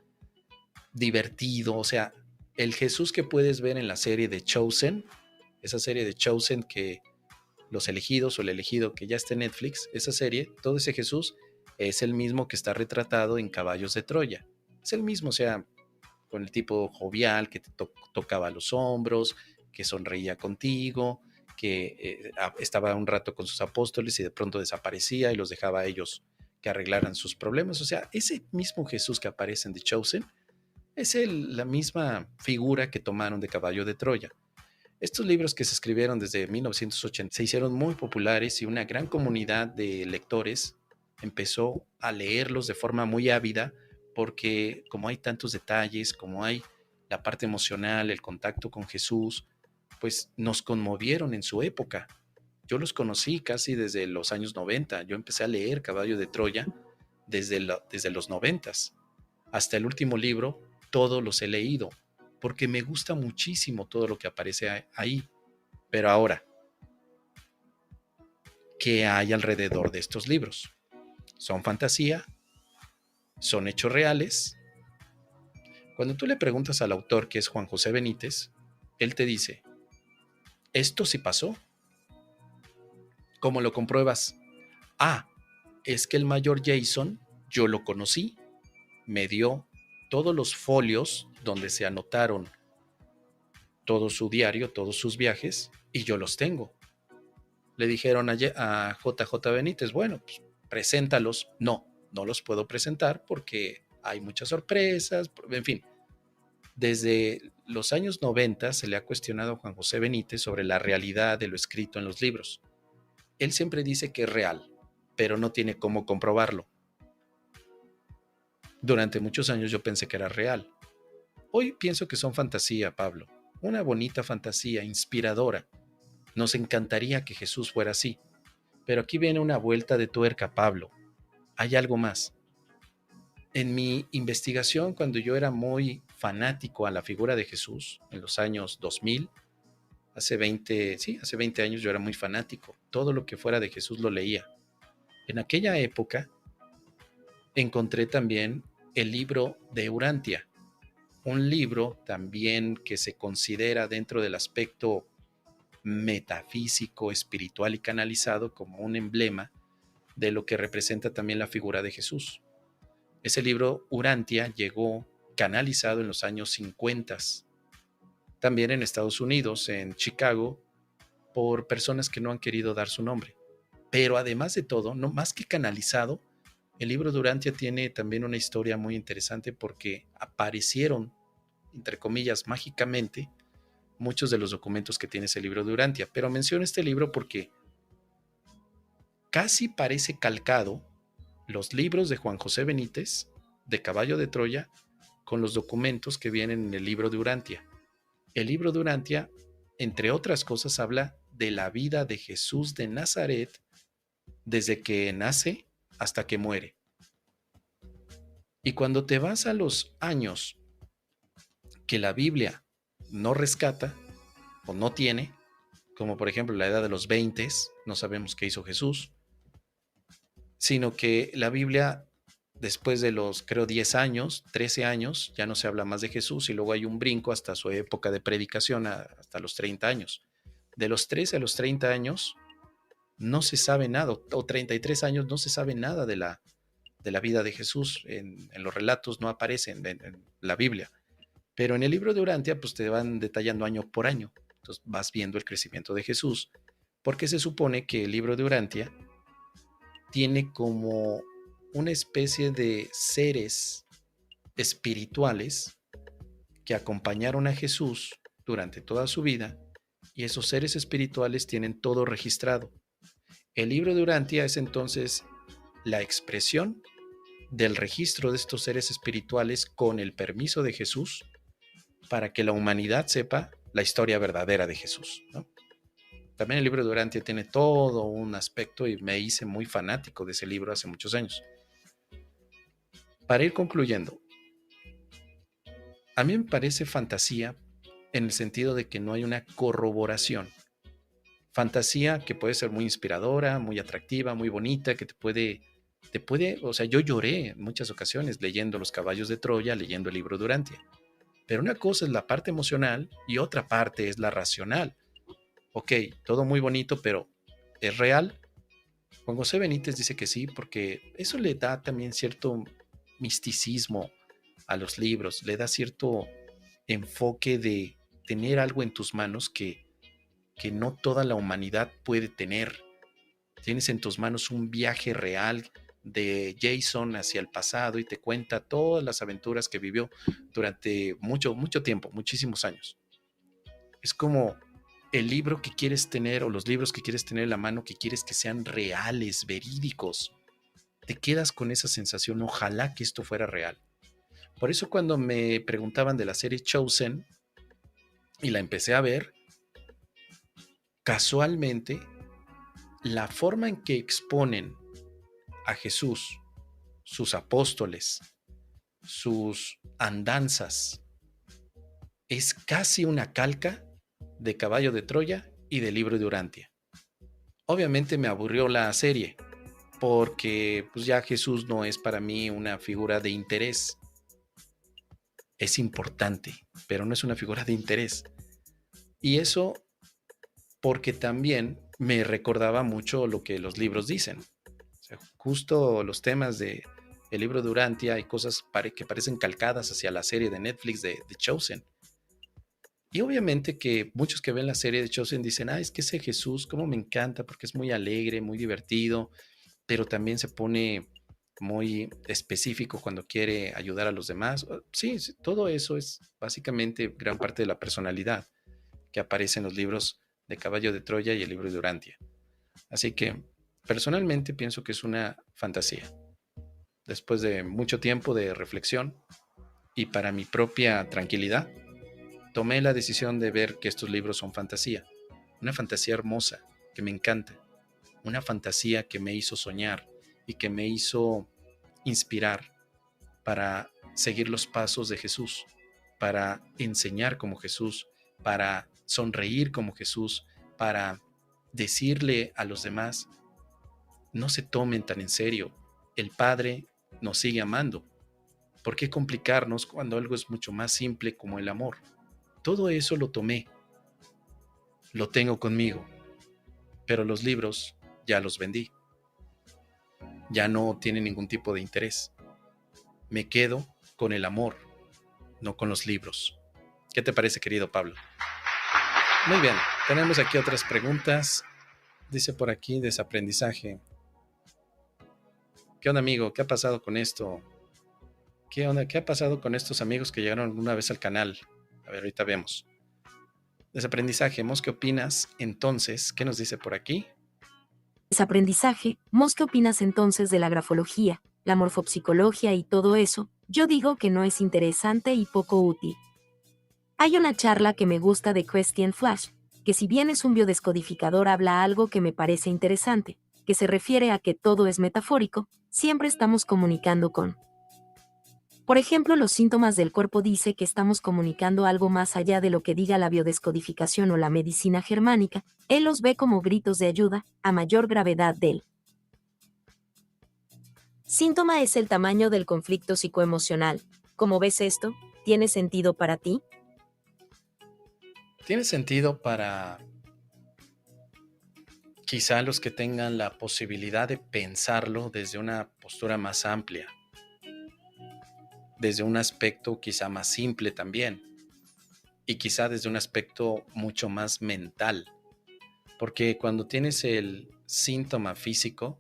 divertido, o sea, el Jesús que puedes ver en la serie de Chosen, esa serie de Chosen que Los Elegidos o el elegido que ya está en Netflix, esa serie, todo ese Jesús es el mismo que está retratado en Caballos de Troya. Es el mismo, o sea, con el tipo jovial que te tocaba los hombros, que sonreía contigo, que estaba un rato con sus apóstoles y de pronto desaparecía y los dejaba a ellos que arreglaran sus problemas. O sea, ese mismo Jesús que aparece en The Chosen es la misma figura que tomaron de Caballo de Troya. Estos libros que se escribieron desde 1980 se hicieron muy populares y una gran comunidad de lectores empezó a leerlos de forma muy ávida porque como hay tantos detalles, como hay la parte emocional, el contacto con Jesús, pues nos conmovieron en su época. Yo los conocí casi desde los años 90. Yo empecé a leer Caballo de Troya desde los 90. Hasta el último libro, todos los he leído, porque me gusta muchísimo todo lo que aparece ahí. Pero ahora, ¿qué hay alrededor de estos libros? ¿Son fantasía? ¿Son hechos reales? Cuando tú le preguntas al autor, que es Juan José Benítez, él te dice, ¿esto sí pasó? ¿Cómo lo compruebas? Ah, es que el mayor Jason, yo lo conocí, me dio todos los folios donde se anotaron todo su diario, todos sus viajes, y yo los tengo. Le dijeron a JJ Benítez, bueno, pues preséntalos. No, no los puedo presentar porque hay muchas sorpresas, en fin. Desde los años 90 se le ha cuestionado a Juan José Benítez sobre la realidad de lo escrito en los libros. Él siempre dice que es real, pero no tiene cómo comprobarlo. Durante muchos años yo pensé que era real. Hoy pienso que son fantasía, Pablo. Una bonita fantasía, inspiradora. Nos encantaría que Jesús fuera así. Pero aquí viene una vuelta de tuerca, Pablo. Hay algo más. En mi investigación, cuando yo era muy fanático a la figura de Jesús, en los años 2000, hace 20 años yo era muy fanático. Todo lo que fuera de Jesús lo leía. En aquella época encontré también el libro de Urantia, un libro también que se considera dentro del aspecto metafísico, espiritual y canalizado como un emblema de lo que representa también la figura de Jesús. Ese libro, Urantia, llegó canalizado en los años 50. También en Estados Unidos, en Chicago, por personas que no han querido dar su nombre. Pero además de todo, no más que canalizado, el libro de Urantia tiene también una historia muy interesante porque aparecieron, entre comillas, mágicamente, muchos de los documentos que tiene ese libro de Urantia. Pero menciono este libro porque casi parece calcado los libros de Juan José Benítez, de Caballo de Troya, con los documentos que vienen en el libro de Urantia. El libro de Urantia, entre otras cosas, habla de la vida de Jesús de Nazaret desde que nace hasta que muere. Y cuando te vas a los años que la Biblia no rescata o no tiene, como por ejemplo la edad de los 20, no sabemos qué hizo Jesús, sino que la Biblia, después de los, creo, 10 años, 13 años, ya no se habla más de Jesús y luego hay un brinco hasta su época de predicación, hasta los 30 años. De los 13 a los 30 años no se sabe nada, o 33 años no se sabe nada de la vida de Jesús. En los relatos no aparecen en la Biblia. Pero en el libro de Urantia, pues te van detallando año por año. Entonces vas viendo el crecimiento de Jesús, porque se supone que el libro de Urantia tiene como una especie de seres espirituales que acompañaron a Jesús durante toda su vida, y esos seres espirituales tienen todo registrado. El libro de Urantia es entonces la expresión del registro de estos seres espirituales con el permiso de Jesús para que la humanidad sepa la historia verdadera de Jesús, ¿no? También el libro de Urantia tiene todo un aspecto y me hice muy fanático de ese libro hace muchos años. Para ir concluyendo, a mí me parece fantasía en el sentido de que no hay una corroboración. Fantasía que puede ser muy inspiradora, muy atractiva, muy bonita, que o sea, yo lloré en muchas ocasiones leyendo Los Caballos de Troya, leyendo el libro de Urantia. Pero una cosa es la parte emocional y otra parte es la racional. Ok, todo muy bonito, pero ¿es real? Juan José Benítez dice que sí, porque eso le da también cierto misticismo a los libros, le da cierto enfoque de tener algo en tus manos que no toda la humanidad puede tener. Tienes en tus manos un viaje real de Jason hacia el pasado y te cuenta todas las aventuras que vivió durante mucho, mucho tiempo, muchísimos años. Es como el libro que quieres tener o los libros que quieres tener en la mano, que quieres que sean reales, verídicos. Te quedas con esa sensación, ojalá que esto fuera real. Por eso cuando me preguntaban de la serie Chosen y la empecé a ver, casualmente la forma en que exponen a Jesús, sus apóstoles, sus andanzas, es casi una calca de Caballo de Troya y del libro de Urantia. Obviamente me aburrió la serie, porque pues ya Jesús no es para mí una figura de interés. Es importante, pero no es una figura de interés. Y eso porque también me recordaba mucho lo que los libros dicen. O sea, justo los temas de el libro de Urantia hay cosas que parecen calcadas hacia la serie de Netflix de Chosen. Y obviamente que muchos que ven la serie de Chosen dicen, es que ese Jesús, cómo me encanta, porque es muy alegre, muy divertido, pero también se pone muy específico cuando quiere ayudar a los demás. Sí, todo eso es básicamente gran parte de la personalidad que aparece en los libros de Caballo de Troya y el libro de Urantia. Así que personalmente pienso que es una fantasía. Después de mucho tiempo de reflexión y para mi propia tranquilidad, tomé la decisión de ver que estos libros son fantasía. Una fantasía hermosa que me encanta. Una fantasía que me hizo soñar y que me hizo inspirar para seguir los pasos de Jesús, para enseñar como Jesús, para sonreír como Jesús, para decirle a los demás, no se tomen tan en serio, el Padre nos sigue amando. ¿Por qué complicarnos cuando algo es mucho más simple como el amor? Todo eso lo tomé, lo tengo conmigo, pero los libros ya los vendí. Ya no tienen ningún tipo de interés. Me quedo con el amor, no con los libros. ¿Qué te parece, querido Pablo? Muy bien, Tenemos aquí otras preguntas. Dice por aquí, desaprendizaje. ¿Qué onda, amigo? ¿Qué ha pasado con esto? ¿Qué onda? ¿Qué ha pasado con estos amigos que llegaron alguna vez al canal? A ver, ahorita vemos. Desaprendizaje, Mos, ¿qué opinas? Entonces, ¿qué nos dice por aquí? Desaprendizaje, Mos, ¿qué opinas entonces de la grafología, la morfopsicología y todo eso? Yo digo que no es interesante y poco útil. Hay una charla que me gusta de Christian Flash, que si bien es un biodescodificador habla algo que me parece interesante, que se refiere a que todo es metafórico, siempre estamos comunicando con. Por ejemplo, los síntomas del cuerpo dice que estamos comunicando algo más allá de lo que diga la biodescodificación o la medicina germánica, él los ve como gritos de ayuda, a mayor gravedad del síntoma es el tamaño del conflicto psicoemocional. ¿Cómo ves esto? ¿Tiene sentido para ti? Tiene sentido para quizá los que tengan la posibilidad de pensarlo desde una postura más amplia, desde un aspecto quizá más simple también, y quizá desde un aspecto mucho más mental, porque cuando tienes el síntoma físico,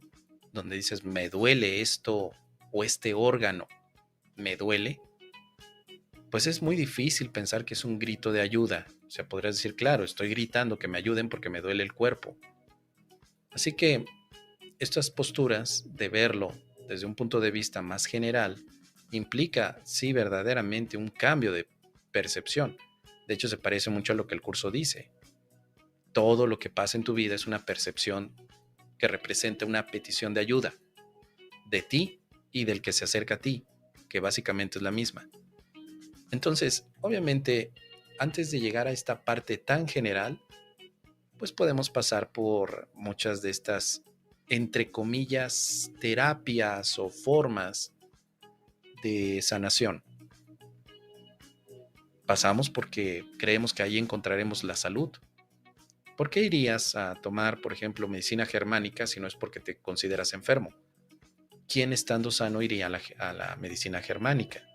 donde dices me duele esto o este órgano, me duele, pues es muy difícil pensar que es un grito de ayuda. O sea, podrías decir, claro, estoy gritando que me ayuden porque me duele el cuerpo. Así que estas posturas de verlo desde un punto de vista más general implica, sí, verdaderamente un cambio de percepción. De hecho, se parece mucho a lo que el curso dice. Todo lo que pasa en tu vida es una percepción que representa una petición de ayuda de ti y del que se acerca a ti, que básicamente es la misma. Entonces, obviamente, antes de llegar a esta parte tan general, pues podemos pasar por muchas de estas, entre comillas, terapias o formas de sanación. Pasamos porque creemos que ahí encontraremos la salud. ¿Por qué irías a tomar, por ejemplo, medicina germánica si no es porque te consideras enfermo? ¿Quién estando sano iría a la medicina germánica?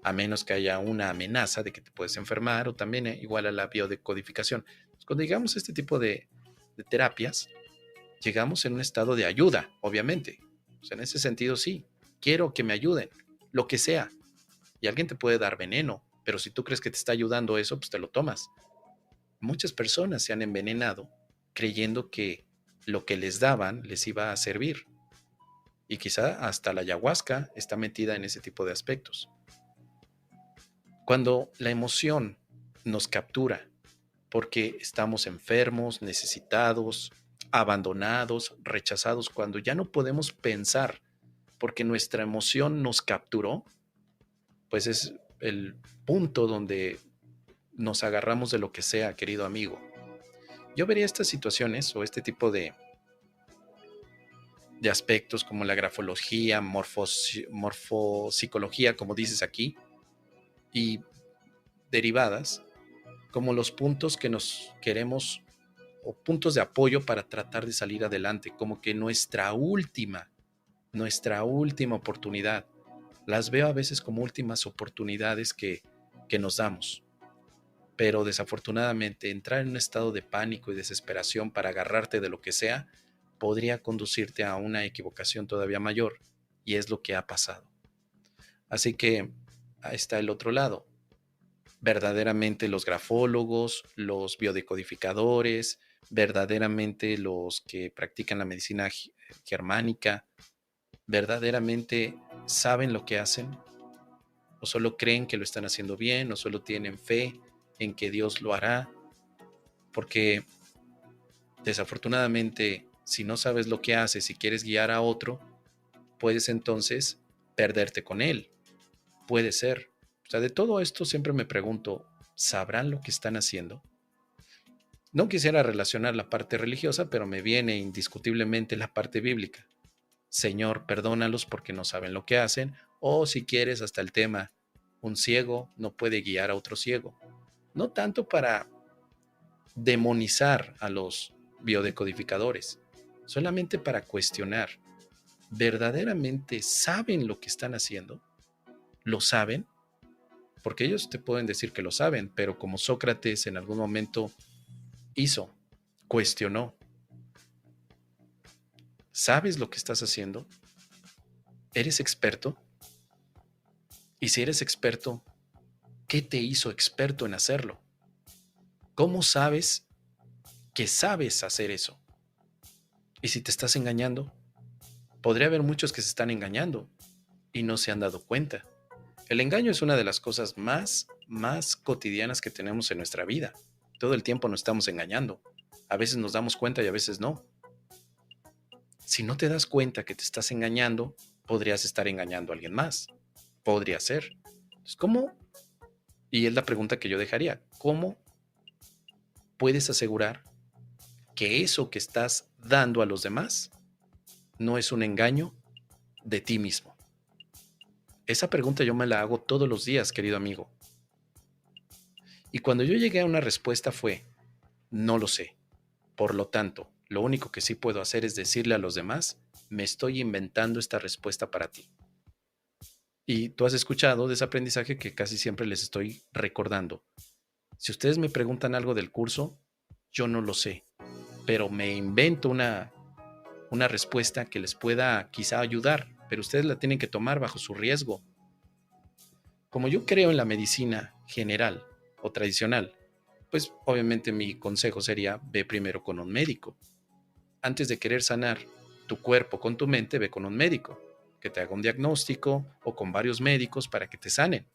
A menos que haya una amenaza de que te puedes enfermar o también igual a la biodecodificación. Cuando llegamos a este tipo de terapias, llegamos en un estado de ayuda, obviamente. O sea, en ese sentido sí, quiero que me ayuden, lo que sea. Y alguien te puede dar veneno, pero si tú crees que te está ayudando eso, pues te lo tomas. Muchas personas se han envenenado creyendo que lo que les daban les iba a servir. Y quizá hasta la ayahuasca está metida en ese tipo de aspectos. Cuando la emoción nos captura porque estamos enfermos, necesitados, abandonados, rechazados, cuando ya no podemos pensar porque nuestra emoción nos capturó, pues es el punto donde nos agarramos de lo que sea, querido amigo. Yo vería estas situaciones o este tipo de aspectos como la grafología, morfopsicología, como dices aquí, y derivadas, como los puntos que nos queremos o puntos de apoyo para tratar de salir adelante, como que nuestra última oportunidad. Las veo a veces como últimas oportunidades que nos damos. Pero desafortunadamente entrar en un estado de pánico y desesperación para agarrarte de lo que sea podría conducirte a una equivocación todavía mayor, y es lo que ha pasado. Así que ahí está el otro lado. Verdaderamente los grafólogos, los biodecodificadores, verdaderamente los que practican la medicina germánica, verdaderamente saben lo que hacen, o solo creen que lo están haciendo bien, o solo tienen fe en que Dios lo hará, porque desafortunadamente, si no sabes lo que haces y quieres guiar a otro, puedes entonces perderte con él. Puede ser. O sea, de todo esto siempre me pregunto, ¿sabrán lo que están haciendo? No quisiera relacionar la parte religiosa, pero me viene indiscutiblemente la parte bíblica. Señor, perdónalos porque no saben lo que hacen, o si quieres hasta el tema, un ciego no puede guiar a otro ciego. No tanto para demonizar a los biodecodificadores, solamente para cuestionar, ¿verdaderamente saben lo que están haciendo? ¿Lo saben? Porque ellos te pueden decir que lo saben, pero como Sócrates en algún momento hizo, cuestionó. ¿Sabes lo que estás haciendo? ¿Eres experto? Y si eres experto, ¿qué te hizo experto en hacerlo? ¿Cómo sabes que sabes hacer eso? Y si te estás engañando, podría haber muchos que se están engañando y no se han dado cuenta. El engaño es una de las cosas más cotidianas que tenemos en nuestra vida. Todo el tiempo nos estamos engañando. A veces nos damos cuenta y a veces no. Si no te das cuenta que te estás engañando, podrías estar engañando a alguien más. Podría ser. Entonces, ¿cómo? Y es la pregunta que yo dejaría. ¿Cómo puedes asegurar que eso que estás dando a los demás no es un engaño de ti mismo? Esa pregunta yo me la hago todos los días, querido amigo. Y cuando yo llegué a una respuesta fue, no lo sé. Por lo tanto, lo único que sí puedo hacer es decirle a los demás, me estoy inventando esta respuesta para ti. Y tú has escuchado de ese aprendizaje que casi siempre les estoy recordando. Si ustedes me preguntan algo del curso, yo no lo sé, pero me invento una respuesta que les pueda quizá ayudar, pero ustedes la tienen que tomar bajo su riesgo. Como yo creo en la medicina general o tradicional, pues obviamente mi consejo sería ve primero con un médico. Antes de querer sanar tu cuerpo con tu mente, ve con un médico, que te haga un diagnóstico o con varios médicos para que te sanen.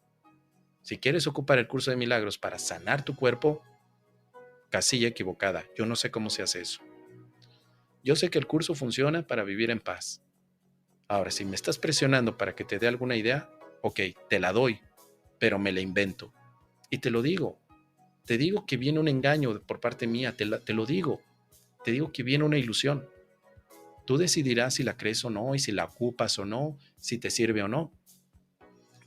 Si quieres ocupar el curso de milagros para sanar tu cuerpo, casilla equivocada. Yo no sé cómo se hace eso. Yo sé que el curso funciona para vivir en paz. Ahora, si me estás presionando para que te dé alguna idea, ok, te la doy, pero me la invento. Y te lo digo. Te digo que viene un engaño por parte mía, te lo digo. Te digo que viene una ilusión. Tú decidirás si la crees o no, y si la ocupas o no, si te sirve o no.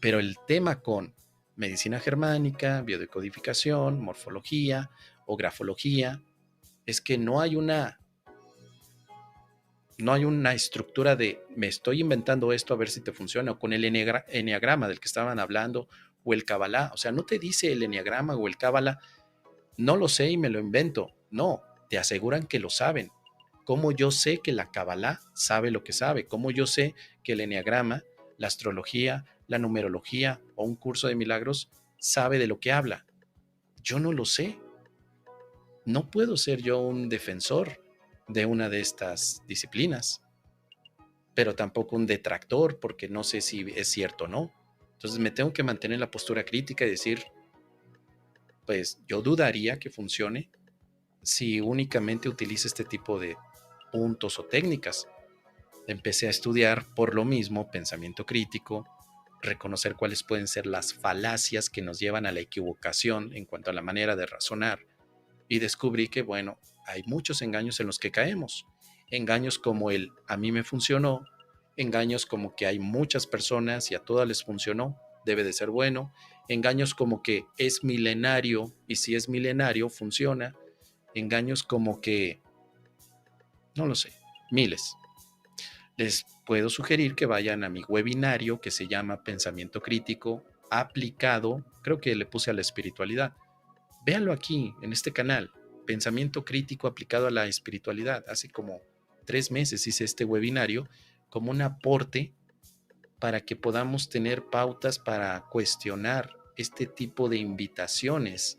Pero el tema con medicina germánica, biodecodificación, morfología o grafología, es que no hay una estructura de me estoy inventando esto a ver si te funciona, o con el eneagrama del que estaban hablando, o el Kabbalah. O sea, no te dice el eneagrama o el Kabbalah, no lo sé y me lo invento. No, te aseguran que lo saben. ¿Cómo yo sé que la Kabbalah sabe lo que sabe? ¿Cómo yo sé que el eneagrama, la astrología, la numerología o un curso de milagros sabe de lo que habla? Yo no lo sé. No puedo ser yo un defensor de una de estas disciplinas, pero tampoco un detractor porque no sé si es cierto o no. Entonces me tengo que mantener la postura crítica y decir, pues yo dudaría que funcione si únicamente utiliza este tipo de puntos o técnicas. Empecé a estudiar por lo mismo pensamiento crítico, reconocer cuáles pueden ser las falacias que nos llevan a la equivocación en cuanto a la manera de razonar, y descubrí que, bueno, hay muchos engaños en los que caemos. Engaños como el a mí me funcionó, engaños como que hay muchas personas y a todas les funcionó, debe de ser bueno, engaños como que es milenario y si es milenario funciona, engaños como que, no lo sé, miles. Les puedo sugerir que vayan a mi webinario que se llama Pensamiento Crítico aplicado, creo que le puse a la espiritualidad. Véanlo aquí, en este canal, Pensamiento Crítico aplicado a la espiritualidad. Hace como 3 meses hice este webinario como un aporte para que podamos tener pautas para cuestionar este tipo de invitaciones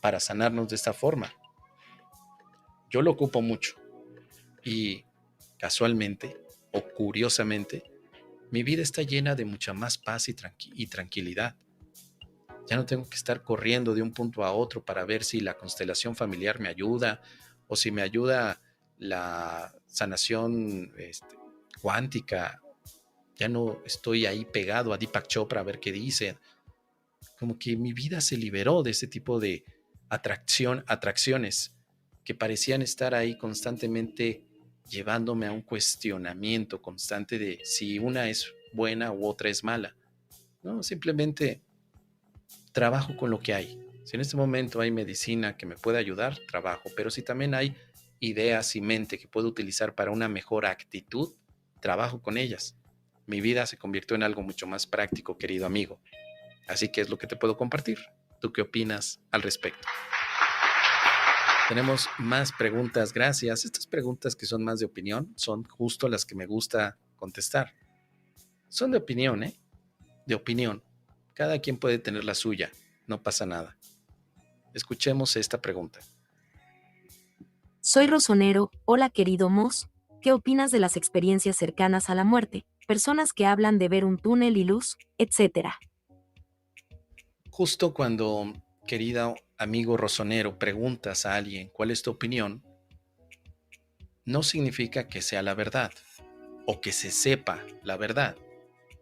para sanarnos de esta forma. Yo lo ocupo mucho y casualmente o curiosamente, mi vida está llena de mucha más paz y tranquilidad. Ya no tengo que estar corriendo de un punto a otro para ver si la constelación familiar me ayuda o si me ayuda la sanación cuántica. Ya no estoy ahí pegado a Deepak Chopra a ver qué dice. Como que mi vida se liberó de ese tipo de atracciones que parecían estar ahí constantemente llevándome a un cuestionamiento constante de si una es buena u otra es mala. No, simplemente trabajo con lo que hay. Si en este momento hay medicina que me puede ayudar, trabajo. Pero si también hay ideas y mente que puedo utilizar para una mejor actitud, trabajo con ellas. Mi vida se convirtió en algo mucho más práctico, querido amigo. Así que es lo que te puedo compartir. ¿Tú qué opinas al respecto? Tenemos más preguntas, gracias. Estas preguntas que son más de opinión son justo las que me gusta contestar. Son de opinión, ¿eh? De opinión. Cada quien puede tener la suya, no pasa nada. Escuchemos esta pregunta. Soy Rosonero. Hola querido Moss. ¿Qué opinas de las experiencias cercanas a la muerte? Personas que hablan de ver un túnel y luz, etcétera. Justo cuando, querido amigo Rosonero, preguntas a alguien cuál es tu opinión, no significa que sea la verdad o que se sepa la verdad.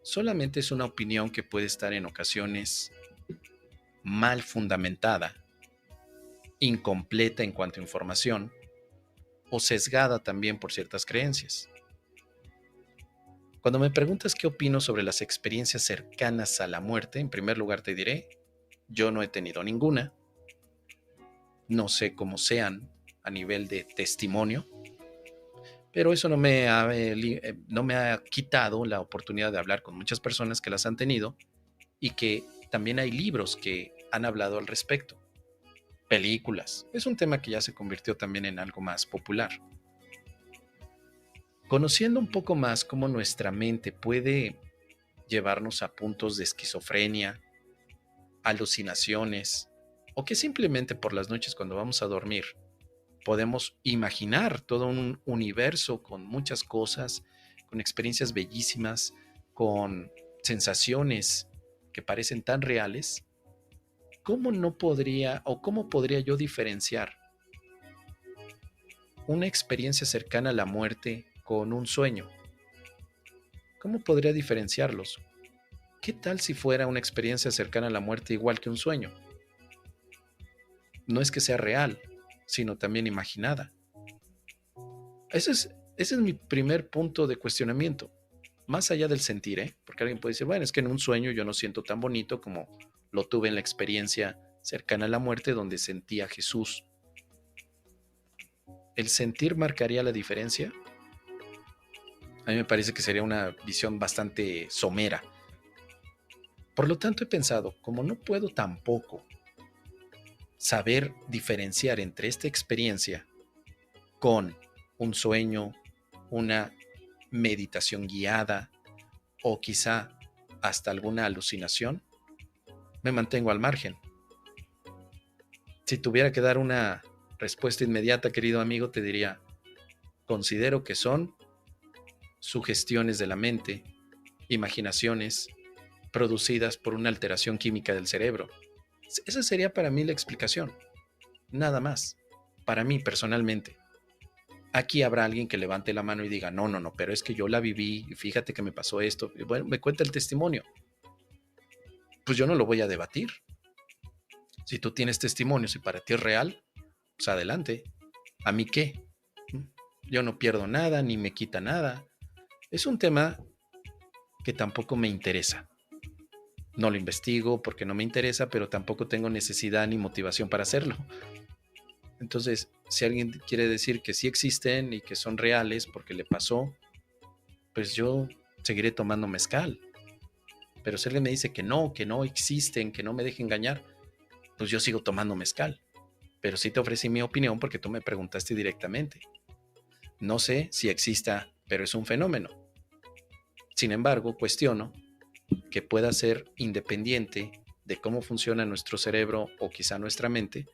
Solamente es una opinión que puede estar en ocasiones mal fundamentada, incompleta en cuanto a información o sesgada también por ciertas creencias. Cuando me preguntas qué opino sobre las experiencias cercanas a la muerte, en primer lugar te diré, yo no he tenido ninguna, no sé cómo sean a nivel de testimonio, pero eso no me ha quitado la oportunidad de hablar con muchas personas que las han tenido y que también hay libros que han hablado al respecto, películas. Es un tema que ya se convirtió también en algo más popular. Conociendo un poco más cómo nuestra mente puede llevarnos a puntos de esquizofrenia, alucinaciones, o que simplemente por las noches cuando vamos a dormir podemos imaginar todo un universo con muchas cosas, con experiencias bellísimas, con sensaciones que parecen tan reales. ¿Cómo no podría o cómo podría yo diferenciar una experiencia cercana a la muerte con un sueño? ¿Cómo podría diferenciarlos? ¿Qué tal si fuera una experiencia cercana a la muerte igual que un sueño? No es que sea real, sino también imaginada. Ese es mi primer punto de cuestionamiento. Más allá del sentir, ¿eh? Porque alguien puede decir, bueno, es que en un sueño yo no siento tan bonito como lo tuve en la experiencia cercana a la muerte donde sentí a Jesús. ¿El sentir marcaría la diferencia? A mí me parece que sería una visión bastante somera. Por lo tanto, he pensado, como no puedo tampoco saber diferenciar entre esta experiencia con un sueño, una meditación guiada o quizá hasta alguna alucinación, me mantengo al margen. Si tuviera que dar una respuesta inmediata, querido amigo, te diría, considero que son sugestiones de la mente, imaginaciones producidas por una alteración química del cerebro. Esa sería para mí la explicación, nada más, para mí personalmente. Aquí habrá alguien que levante la mano y diga, no, no, no, pero es que yo la viví y fíjate que me pasó esto. Y bueno, me cuenta el testimonio. Pues yo no lo voy a debatir. Si tú tienes testimonios y para ti es real, pues adelante. ¿A mí qué? Yo no pierdo nada, ni me quita nada. Es un tema que tampoco me interesa. No lo investigo porque no me interesa, pero tampoco tengo necesidad ni motivación para hacerlo. Entonces, si alguien quiere decir que sí existen y que son reales porque le pasó, pues yo seguiré tomando mezcal. Pero si alguien me dice que no existen, que no me deje engañar, pues yo sigo tomando mezcal. Pero sí te ofrecí mi opinión porque tú me preguntaste directamente. No sé si exista, pero es un fenómeno. Sin embargo, cuestiono que pueda ser independiente de cómo funciona nuestro cerebro o quizá nuestra mente,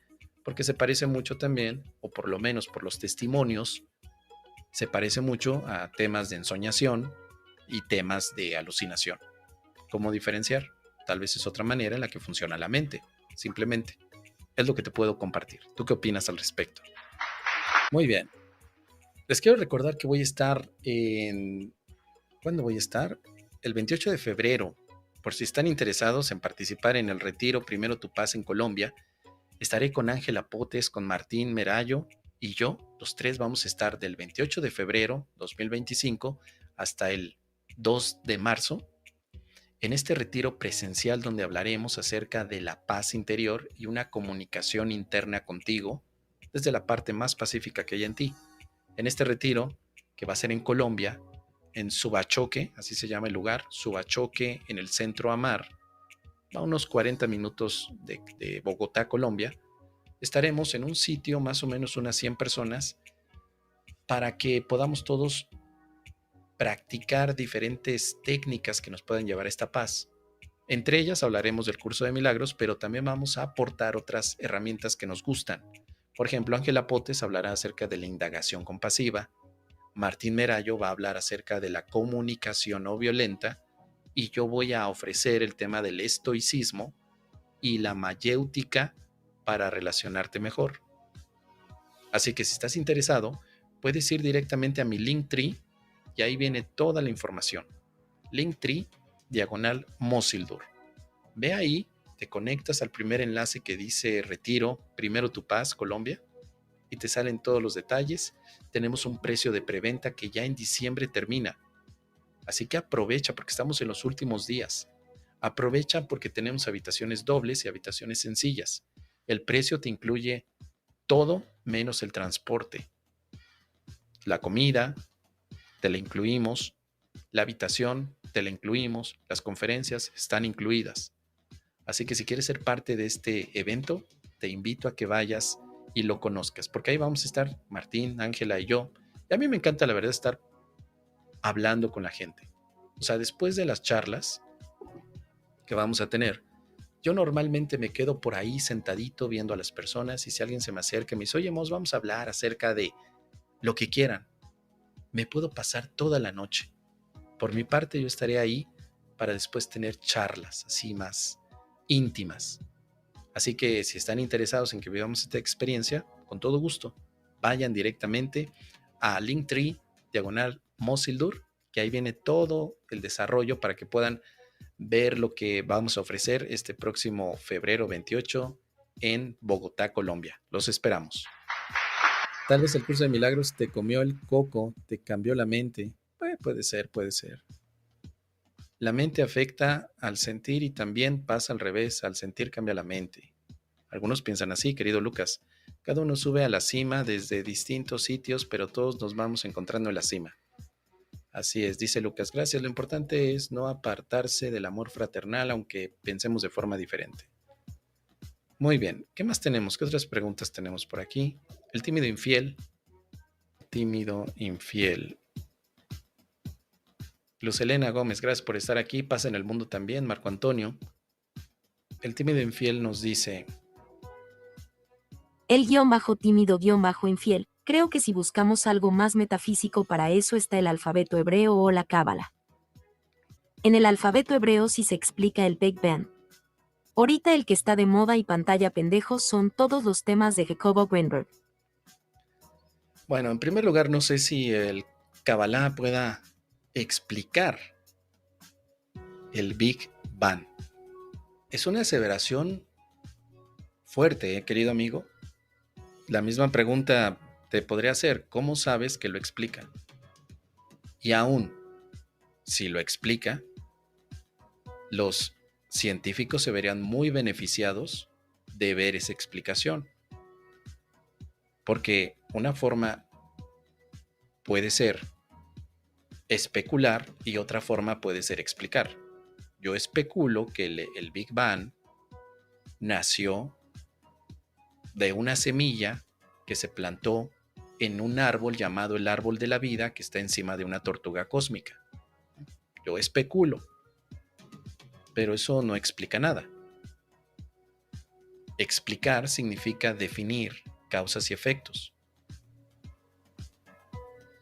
porque se parece mucho también, o por lo menos por los testimonios, se parece mucho a temas de ensoñación y temas de alucinación. ¿Cómo diferenciar? Tal vez es otra manera en la que funciona la mente, simplemente. Es lo que te puedo compartir. ¿Tú qué opinas al respecto? Muy bien. Les quiero recordar que voy a estar en... ¿Cuándo voy a estar? El 28 de febrero. Por si están interesados en participar en el retiro Primero Tu Paz en Colombia, estaré con Ángela Potes, con Martín Merallo y yo. Los tres vamos a estar del 28 de febrero 2025 hasta el 2 de marzo en este retiro presencial donde hablaremos acerca de la paz interior y una comunicación interna contigo desde la parte más pacífica que hay en ti. En este retiro, que va a ser en Colombia, en Subachoque, así se llama el lugar, Subachoque en el centro Amar, a unos 40 minutos de Bogotá, Colombia, estaremos en un sitio, más o menos unas 100 personas, para que podamos todos practicar diferentes técnicas que nos puedan llevar a esta paz. Entre ellas hablaremos del curso de milagros, pero también vamos a aportar otras herramientas que nos gustan. Por ejemplo, Ángela Potes hablará acerca de la indagación compasiva, Martín Merayo va a hablar acerca de la comunicación no violenta y yo voy a ofrecer el tema del estoicismo y la mayéutica para relacionarte mejor. Así que si estás interesado, puedes ir directamente a mi Linktree y ahí viene toda la información. Linktree, diagonal Mosildur. Ve ahí, te conectas al primer enlace que dice Retiro, Primero Tu Paz, Colombia, y te salen todos los detalles. Tenemos un precio de preventa que ya en diciembre termina. Así que aprovecha porque estamos en los últimos días. Aprovecha porque tenemos habitaciones dobles y habitaciones sencillas. El precio te incluye todo menos el transporte. La comida, te la incluimos. La habitación, te la incluimos. Las conferencias están incluidas. Así que si quieres ser parte de este evento, te invito a que vayas y lo conozcas, porque ahí vamos a estar Martín, Ángela y yo. Y a mí me encanta, la verdad, estar hablando con la gente. O sea, después de las charlas que vamos a tener, yo normalmente me quedo por ahí sentadito viendo a las personas y si alguien se me acerca y me dice, oye, Mos, vamos a hablar acerca de lo que quieran. Me puedo pasar toda la noche. Por mi parte, yo estaré ahí para después tener charlas así más íntimas. Así que si están interesados en que vivamos esta experiencia, con todo gusto, vayan directamente a Linktree, diagonal Mosildur, que ahí viene todo el desarrollo para que puedan ver lo que vamos a ofrecer este próximo febrero 28 en Bogotá, Colombia. Los esperamos. Tal vez el curso de milagros te comió el coco, te cambió la mente. Puede ser, puede ser. La mente afecta al sentir y también pasa al revés, al sentir cambia la mente. Algunos piensan así, querido Lucas. Cada uno sube a la cima desde distintos sitios, pero todos nos vamos encontrando en la cima. Así es, dice Lucas. Gracias. Lo importante es no apartarse del amor fraternal, aunque pensemos de forma diferente. Muy bien. ¿Qué más tenemos? ¿Qué otras preguntas tenemos por aquí? El tímido infiel. Tímido infiel. Luz Elena Gómez, gracias por estar aquí. Pasa en el mundo también. Marco Antonio. El tímido infiel nos dice... El guión bajo tímido guión bajo infiel. Creo que si buscamos algo más metafísico para eso está el alfabeto hebreo o la cábala. En el alfabeto hebreo sí se explica el Big Bang. Ahorita el que está de moda y pantalla pendejo son todos los temas de Jacobo Greenberg. Bueno, en primer lugar, no sé si el Kabbalah pueda explicar el Big Bang. Es una aseveración fuerte, querido amigo. La misma pregunta te podría hacer, ¿cómo sabes que lo explica? Y aún, si lo explica, los científicos se verían muy beneficiados de ver esa explicación. Porque una forma puede ser especular y otra forma puede ser explicar. Yo especulo que el Big Bang nació de una semilla que se plantó en un árbol llamado el árbol de la vida que está encima de una tortuga cósmica. Yo especulo, pero eso no explica nada. Explicar significa definir causas y efectos.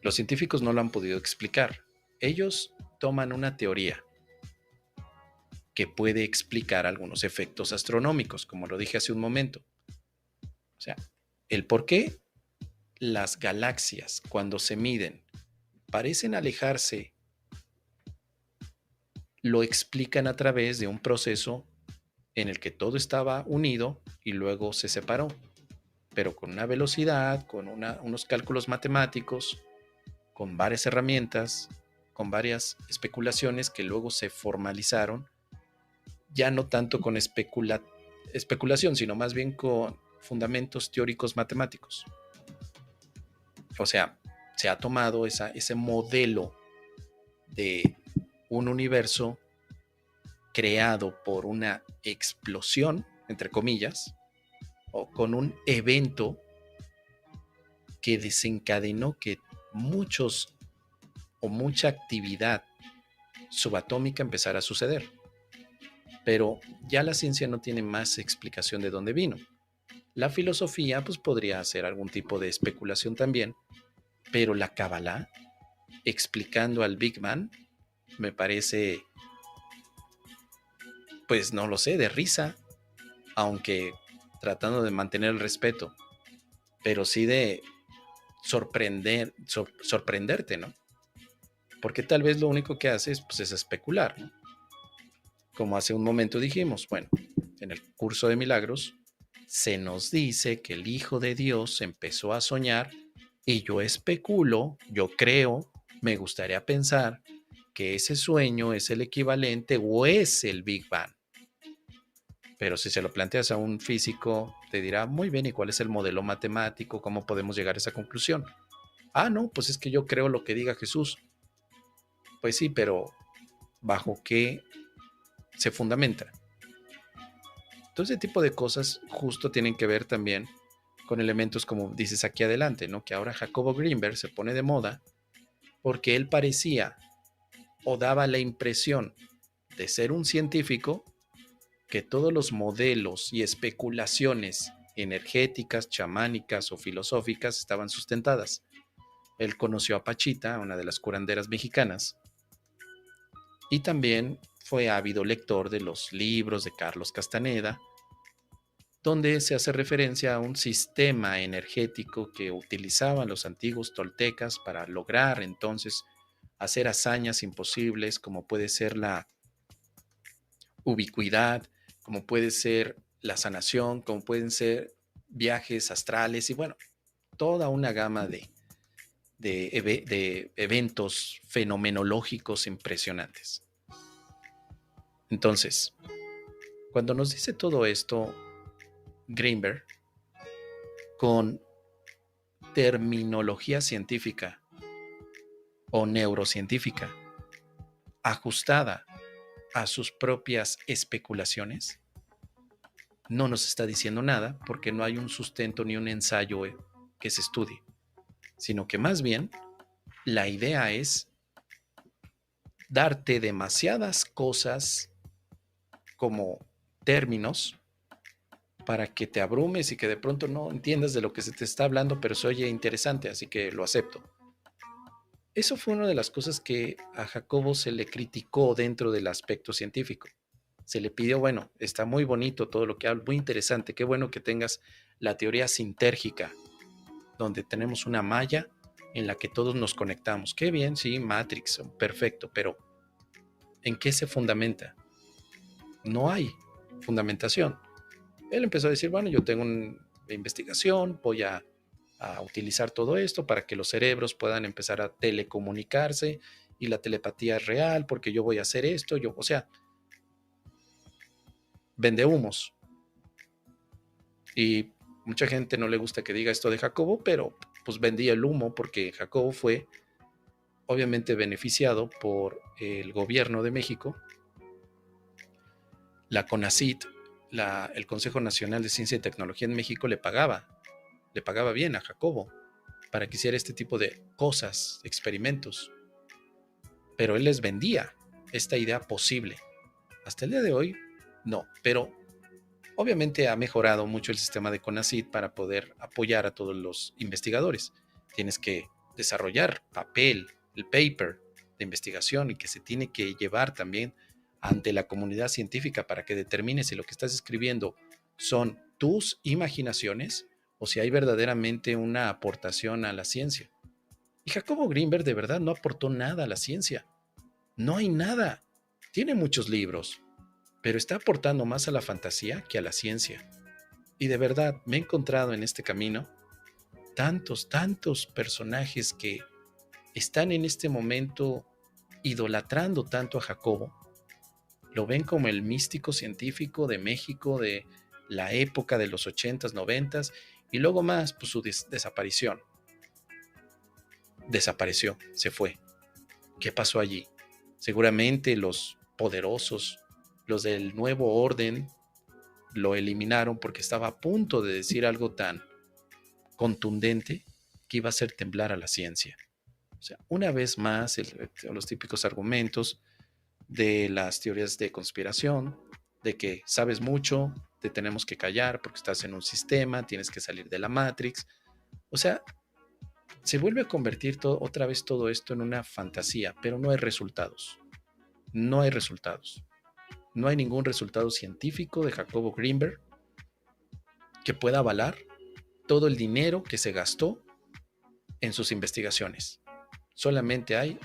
Los científicos no lo han podido explicar. Ellos toman una teoría que puede explicar algunos efectos astronómicos, como lo dije hace un momento. O sea, el por qué las galaxias, cuando se miden, parecen alejarse, lo explican a través de un proceso en el que todo estaba unido y luego se separó, pero con una velocidad, con unos cálculos matemáticos, con varias herramientas, con varias especulaciones que luego se formalizaron, ya no tanto con especulación, sino más bien con fundamentos teóricos matemáticos. O sea, se ha tomado ese modelo de un universo creado por una explosión, entre comillas, o con un evento que desencadenó que muchos o mucha actividad subatómica empezara a suceder. Pero ya la ciencia no tiene más explicación de dónde vino. La filosofía pues podría hacer algún tipo de especulación también, pero la Kabbalah, explicando al Big Bang, me parece, pues no lo sé, de risa, aunque tratando de mantener el respeto, pero sí de sorprenderte, ¿no? Porque tal vez lo único que haces pues, es especular, ¿no? Como hace un momento dijimos, bueno, en el curso de milagros se nos dice que el Hijo de Dios empezó a soñar y yo especulo, yo creo, me gustaría pensar que ese sueño es el equivalente o es el Big Bang. Pero si se lo planteas a un físico, te dirá, muy bien, ¿y cuál es el modelo matemático? ¿Cómo podemos llegar a esa conclusión? Ah, no, pues es que yo creo lo que diga Jesús. Pues sí, pero ¿bajo qué se fundamenta? Todo ese tipo de cosas justo tienen que ver también con elementos como dices aquí adelante, ¿no? Que ahora Jacobo Greenberg se pone de moda porque él parecía o daba la impresión de ser un científico que todos los modelos y especulaciones energéticas, chamánicas o filosóficas estaban sustentadas. Él conoció a Pachita, una de las curanderas mexicanas, y también fue ávido lector de los libros de Carlos Castaneda, donde se hace referencia a un sistema energético que utilizaban los antiguos toltecas para lograr entonces hacer hazañas imposibles como puede ser la ubicuidad, como puede ser la sanación, como pueden ser viajes astrales y bueno, toda una gama de eventos fenomenológicos impresionantes. Entonces, cuando nos dice todo esto, Greenberg, con terminología científica o neurocientífica, ajustada a sus propias especulaciones, no nos está diciendo nada porque no hay un sustento ni un ensayo que se estudie, sino que más bien la idea es darte demasiadas cosas como términos para que te abrumes y que de pronto no entiendas de lo que se te está hablando, pero se oye interesante, así que lo acepto. Eso fue una de las cosas que a Jacobo se le criticó dentro del aspecto científico. Se le pidió, bueno, está muy bonito todo lo que habla, muy interesante, qué bueno que tengas la teoría sintérgica, donde tenemos una malla en la que todos nos conectamos. Qué bien, sí, Matrix, perfecto, pero ¿en qué se fundamenta? No hay fundamentación. Él empezó a decir, bueno, yo tengo una investigación, voy a utilizar todo esto para que los cerebros puedan empezar a telecomunicarse y la telepatía es real porque yo voy a hacer esto, o sea, vende humos. Y mucha gente no le gusta que diga esto de Jacobo, pero pues vendía el humo porque Jacobo fue obviamente beneficiado por el gobierno de México, la CONACYT, el Consejo Nacional de Ciencia y Tecnología en México le pagaba bien a Jacobo para que hiciera este tipo de cosas, experimentos. Pero él les vendía esta idea posible. Hasta el día de hoy, no. Pero obviamente ha mejorado mucho el sistema de CONACYT para poder apoyar a todos los investigadores. Tienes que desarrollar papel, el paper de investigación y que se tiene que llevar también ante la comunidad científica para que determine si lo que estás escribiendo son tus imaginaciones o si hay verdaderamente una aportación a la ciencia. Y Jacobo Greenberg de verdad no aportó nada a la ciencia. No hay nada. Tiene muchos libros, pero está aportando más a la fantasía que a la ciencia. Y de verdad me he encontrado en este camino tantos personajes que están en este momento idolatrando tanto a Jacobo. Lo ven como el místico científico de México de la época de los 80s, 90s y luego más pues su desaparición. Desapareció, se fue. ¿Qué pasó allí? Seguramente los poderosos, los del nuevo orden, lo eliminaron porque estaba a punto de decir algo tan contundente que iba a hacer temblar a la ciencia. O sea, una vez más, los típicos argumentos de las teorías de conspiración, de que sabes mucho, te tenemos que callar porque estás en un sistema, tienes que salir de la Matrix. O sea, se vuelve a convertir otra vez todo esto en una fantasía, pero no hay resultados. No hay resultados. No hay ningún resultado científico de Jacobo Greenberg que pueda avalar todo el dinero que se gastó en sus investigaciones. Solamente hay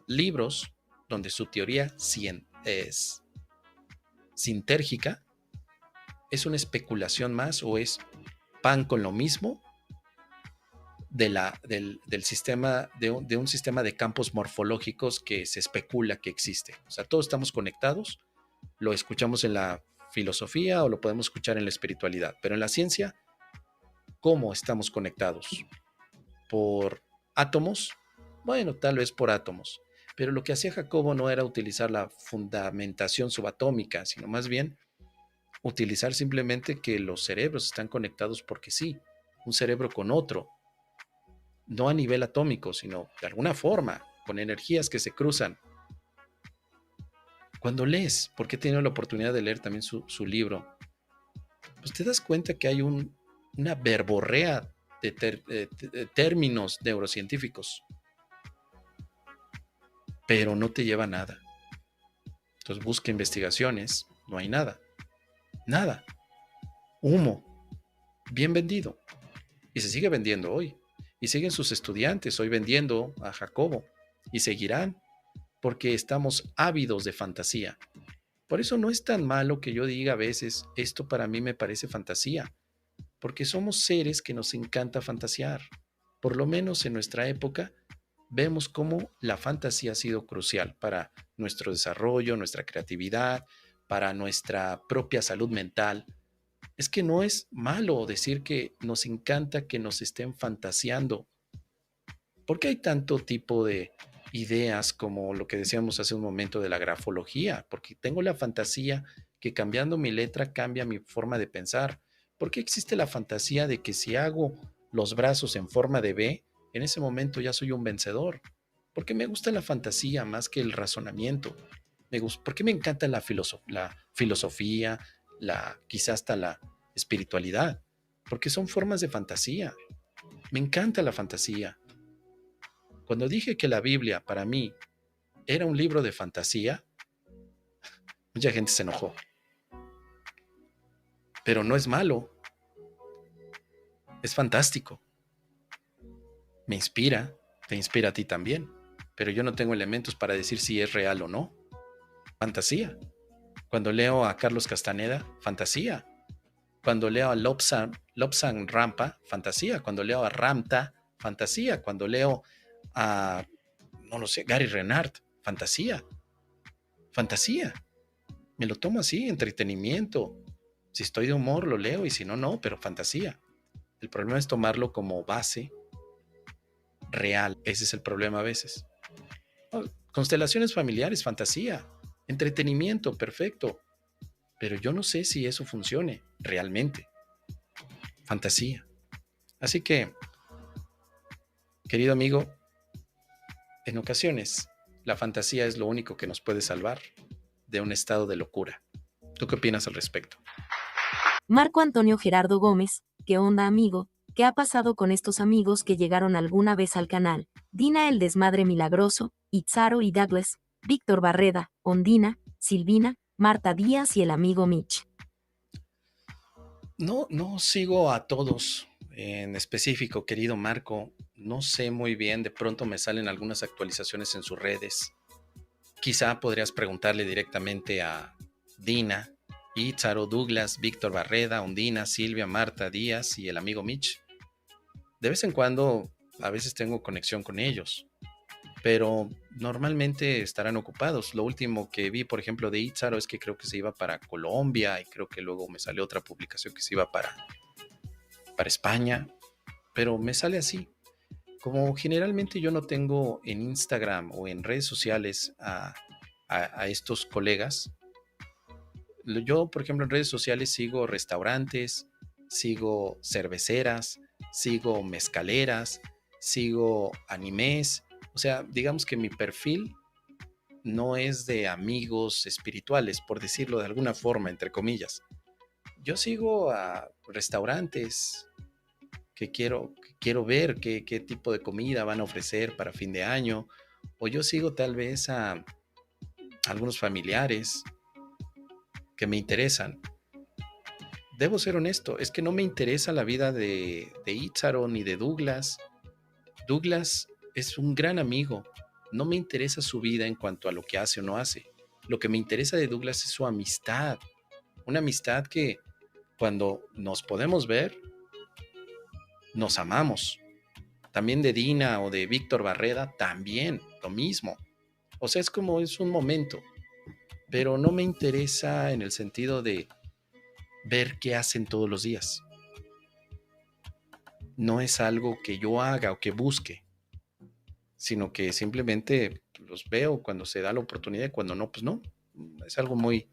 libros donde su teoría es sintérgica, es una especulación más o es pan con lo mismo del sistema, de un sistema de campos morfológicos que se especula que existe. O sea, todos estamos conectados, lo escuchamos en la filosofía o lo podemos escuchar en la espiritualidad, pero en la ciencia, ¿cómo estamos conectados? ¿Por átomos? Bueno, tal vez por átomos, pero lo que hacía Jacobo no era utilizar la fundamentación subatómica, sino más bien utilizar simplemente que los cerebros están conectados porque sí, un cerebro con otro, no a nivel atómico, sino de alguna forma, con energías que se cruzan. Cuando lees, porque he tenido la oportunidad de leer también su libro, pues te das cuenta que hay una verborrea de términos neurocientíficos, pero no te lleva a nada. Entonces busca investigaciones, no hay nada, nada, humo, bien vendido, y se sigue vendiendo hoy, y siguen sus estudiantes hoy vendiendo a Jacobo, y seguirán, porque estamos ávidos de fantasía. Por eso no es tan malo que yo diga a veces, esto para mí me parece fantasía, porque somos seres que nos encanta fantasear. Por lo menos en nuestra época, vemos cómo la fantasía ha sido crucial para nuestro desarrollo, nuestra creatividad, para nuestra propia salud mental. Es que no es malo decir que nos encanta que nos estén fantaseando. ¿Por qué hay tanto tipo de ideas como lo que decíamos hace un momento de la grafología? Porque tengo la fantasía que cambiando mi letra cambia mi forma de pensar. ¿Por qué existe la fantasía de que si hago los brazos en forma de B, en ese momento ya soy un vencedor? Porque me gusta la fantasía más que el razonamiento. Porque me encanta la filosofía, quizás hasta la espiritualidad, porque son formas de fantasía. Me encanta la fantasía. Cuando dije que la Biblia para mí era un libro de fantasía, mucha gente se enojó. Pero no es malo, es fantástico. Me inspira, te inspira a ti también, pero yo no tengo elementos para decir si es real o no. Fantasía. Cuando leo a Carlos Castaneda, fantasía. Cuando leo a Lobsang Rampa, fantasía. Cuando leo a Ramta, fantasía. Cuando leo a, no lo sé, Gary Renard, fantasía. Fantasía. Me lo tomo así, entretenimiento. Si estoy de humor, lo leo y si no, no, pero fantasía. El problema es tomarlo como base real. Ese es el problema a veces. Constelaciones familiares, fantasía. Entretenimiento, perfecto. Pero yo no sé si eso funcione realmente. Fantasía. Así que, querido amigo, en ocasiones la fantasía es lo único que nos puede salvar de un estado de locura. ¿Tú qué opinas al respecto? Marco Antonio Gerardo Gómez, ¿qué onda amigo? ¿Qué ha pasado con estos amigos que llegaron alguna vez al canal? Dina el Desmadre Milagroso, Itzaro y Douglas, Víctor Barreda, Ondina, Silvina, Marta Díaz y el amigo Mitch. No sigo a todos en específico, querido Marco. No sé muy bien, de pronto me salen algunas actualizaciones en sus redes. Quizá podrías preguntarle directamente a Dina, Itzaro, Douglas, Víctor Barreda, Ondina, Silvia, Marta Díaz y el amigo Mitch. De vez en cuando, a veces tengo conexión con ellos, pero normalmente estarán ocupados. Lo último que vi, por ejemplo, de Itzaro es que creo que se iba para Colombia y creo que luego me salió otra publicación que se iba para España, pero me sale así. Como generalmente yo no tengo en Instagram o en redes sociales a estos colegas, Yo, por ejemplo, en redes sociales sigo restaurantes, sigo cerveceras, sigo mezcaleras, sigo animes. O sea, digamos que mi perfil no es de amigos espirituales, por decirlo de alguna forma, entre comillas. Yo sigo a restaurantes que quiero ver qué tipo de comida van a ofrecer para fin de año, o yo sigo tal vez a algunos familiares que me interesan. Debo ser honesto, es que no me interesa la vida de Itzaro ni de Douglas. Douglas es un gran amigo. No me interesa su vida en cuanto a lo que hace o no hace. Lo que me interesa de Douglas es su amistad. Una amistad que cuando nos podemos ver, nos amamos. También de Dina o de Víctor Barreda, también lo mismo. O sea, es como es un momento, pero no me interesa en el sentido de ver qué hacen todos los días. No es algo que yo haga o que busque, sino que simplemente los veo cuando se da la oportunidad y cuando no, pues no. Es algo muy,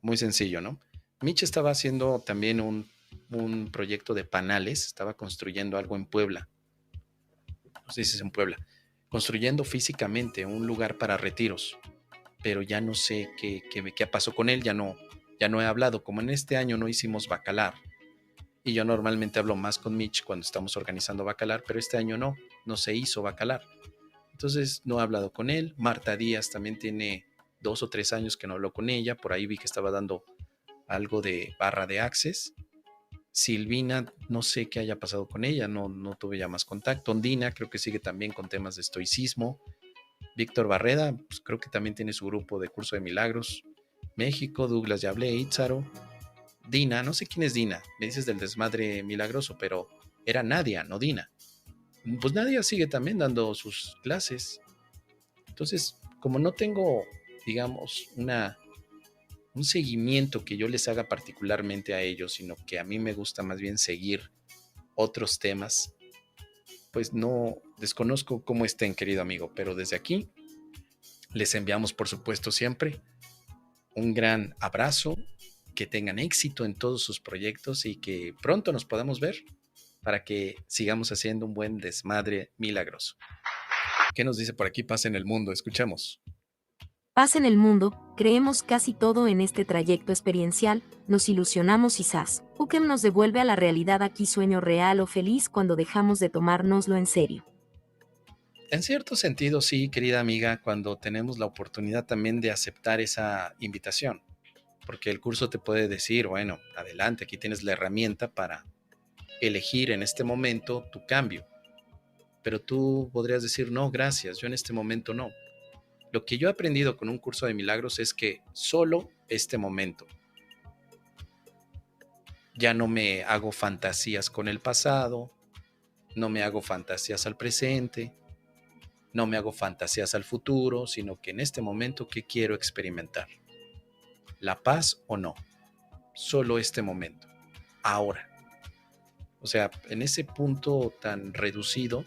muy sencillo, ¿no? Mitch estaba haciendo también un proyecto de panales, estaba construyendo algo en Puebla, no sé si es en Puebla, construyendo físicamente un lugar para retiros, pero ya no sé qué pasó con él, ya no he hablado, como en este año no hicimos Bacalar, y yo normalmente hablo más con Mitch cuando estamos organizando Bacalar, pero este año no se hizo Bacalar. Entonces no he hablado con él. Marta Díaz también tiene 2 o 3 años que no habló con ella, por ahí vi que estaba dando algo de barra de Access. Silvina, no sé qué haya pasado con ella, no tuve ya más contacto. Ondina creo que sigue también con temas de estoicismo. Víctor Barreda, pues creo que también tiene su grupo de curso de milagros. México, Douglas ya hablé, Itzaro. Dina, no sé quién es Dina, me dices del desmadre milagroso, pero era Nadia, no Dina. Pues Nadia sigue también dando sus clases. Entonces, como no tengo, digamos, un seguimiento que yo les haga particularmente a ellos, sino que a mí me gusta más bien seguir otros temas, pues no desconozco cómo estén, querido amigo, pero desde aquí les enviamos, por supuesto, siempre un gran abrazo, que tengan éxito en todos sus proyectos y que pronto nos podamos ver para que sigamos haciendo un buen desmadre milagroso. ¿Qué nos dice por aquí Paz en el mundo? Escuchamos. Paz en el mundo, creemos casi todo en este trayecto experiencial, nos ilusionamos y ¡zas! Ukem nos devuelve a la realidad aquí sueño real o feliz cuando dejamos de tomárnoslo en serio. En cierto sentido, sí, querida amiga, cuando tenemos la oportunidad también de aceptar esa invitación, porque el curso te puede decir, bueno, adelante, aquí tienes la herramienta para elegir en este momento tu cambio, pero tú podrías decir, no, gracias, yo en este momento no. Lo que yo he aprendido con un curso de milagros es que solo este momento. Ya no me hago fantasías con el pasado, no me hago fantasías al presente, no me hago fantasías al futuro, sino que en este momento, ¿qué quiero experimentar? ¿La paz o no? Solo este momento, ahora. O sea, en ese punto tan reducido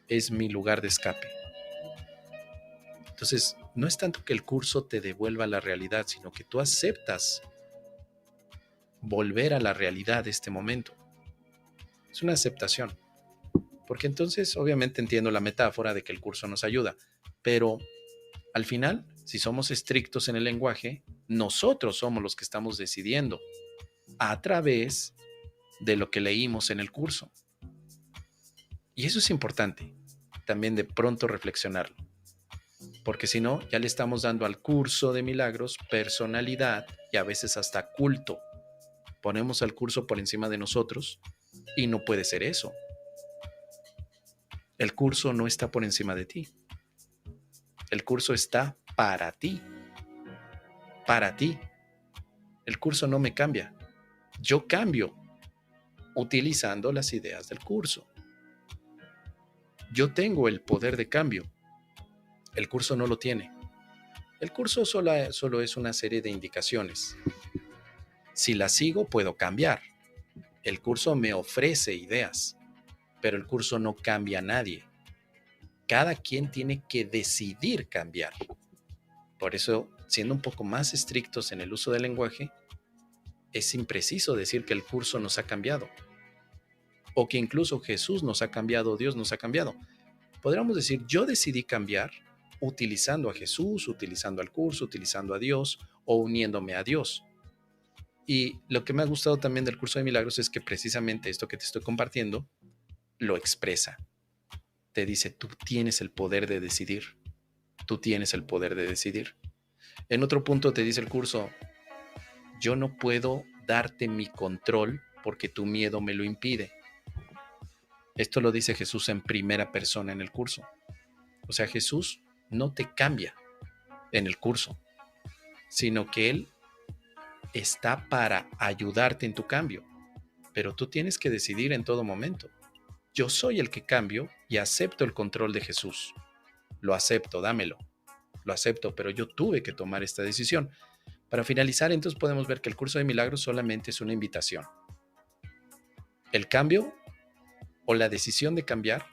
es mi lugar de escape. Entonces, no es tanto que el curso te devuelva la realidad, sino que tú aceptas volver a la realidad de este momento. Es una aceptación. Porque entonces, obviamente entiendo la metáfora de que el curso nos ayuda, pero al final, si somos estrictos en el lenguaje, nosotros somos los que estamos decidiendo a través de lo que leímos en el curso. Y eso es importante, también de pronto reflexionarlo, porque si no, ya le estamos dando al curso de milagros personalidad y a veces hasta culto. Ponemos al curso por encima de nosotros y no puede ser eso. El curso no está por encima de ti. El curso está para ti. Para ti. El curso no me cambia. Yo cambio utilizando las ideas del curso. Yo tengo el poder de cambio. El curso no lo tiene. El curso solo es una serie de indicaciones. Si las sigo, puedo cambiar. El curso me ofrece ideas, pero el curso no cambia a nadie. Cada quien tiene que decidir cambiar. Por eso siendo un poco más estrictos en el uso del lenguaje, es impreciso decir que el curso nos ha cambiado, o que incluso Jesús nos ha cambiado, Dios nos ha cambiado. Podríamos decir, yo decidí cambiar utilizando a Jesús, utilizando al curso, utilizando a Dios o uniéndome a Dios. Y lo que me ha gustado también del curso de milagros es que precisamente esto que te estoy compartiendo lo expresa. Te dice, tú tienes el poder de decidir. Tú tienes el poder de decidir. En otro punto te dice el curso, yo no puedo darte mi control porque tu miedo me lo impide. Esto lo dice Jesús en primera persona en el curso. O sea, Jesús no te cambia en el curso, sino que Él está para ayudarte en tu cambio. Pero tú tienes que decidir en todo momento. Yo soy el que cambio y acepto el control de Jesús. Lo acepto, dámelo. Lo acepto, pero yo tuve que tomar esta decisión. Para finalizar, entonces podemos ver que el curso de milagros solamente es una invitación. El cambio o la decisión de cambiar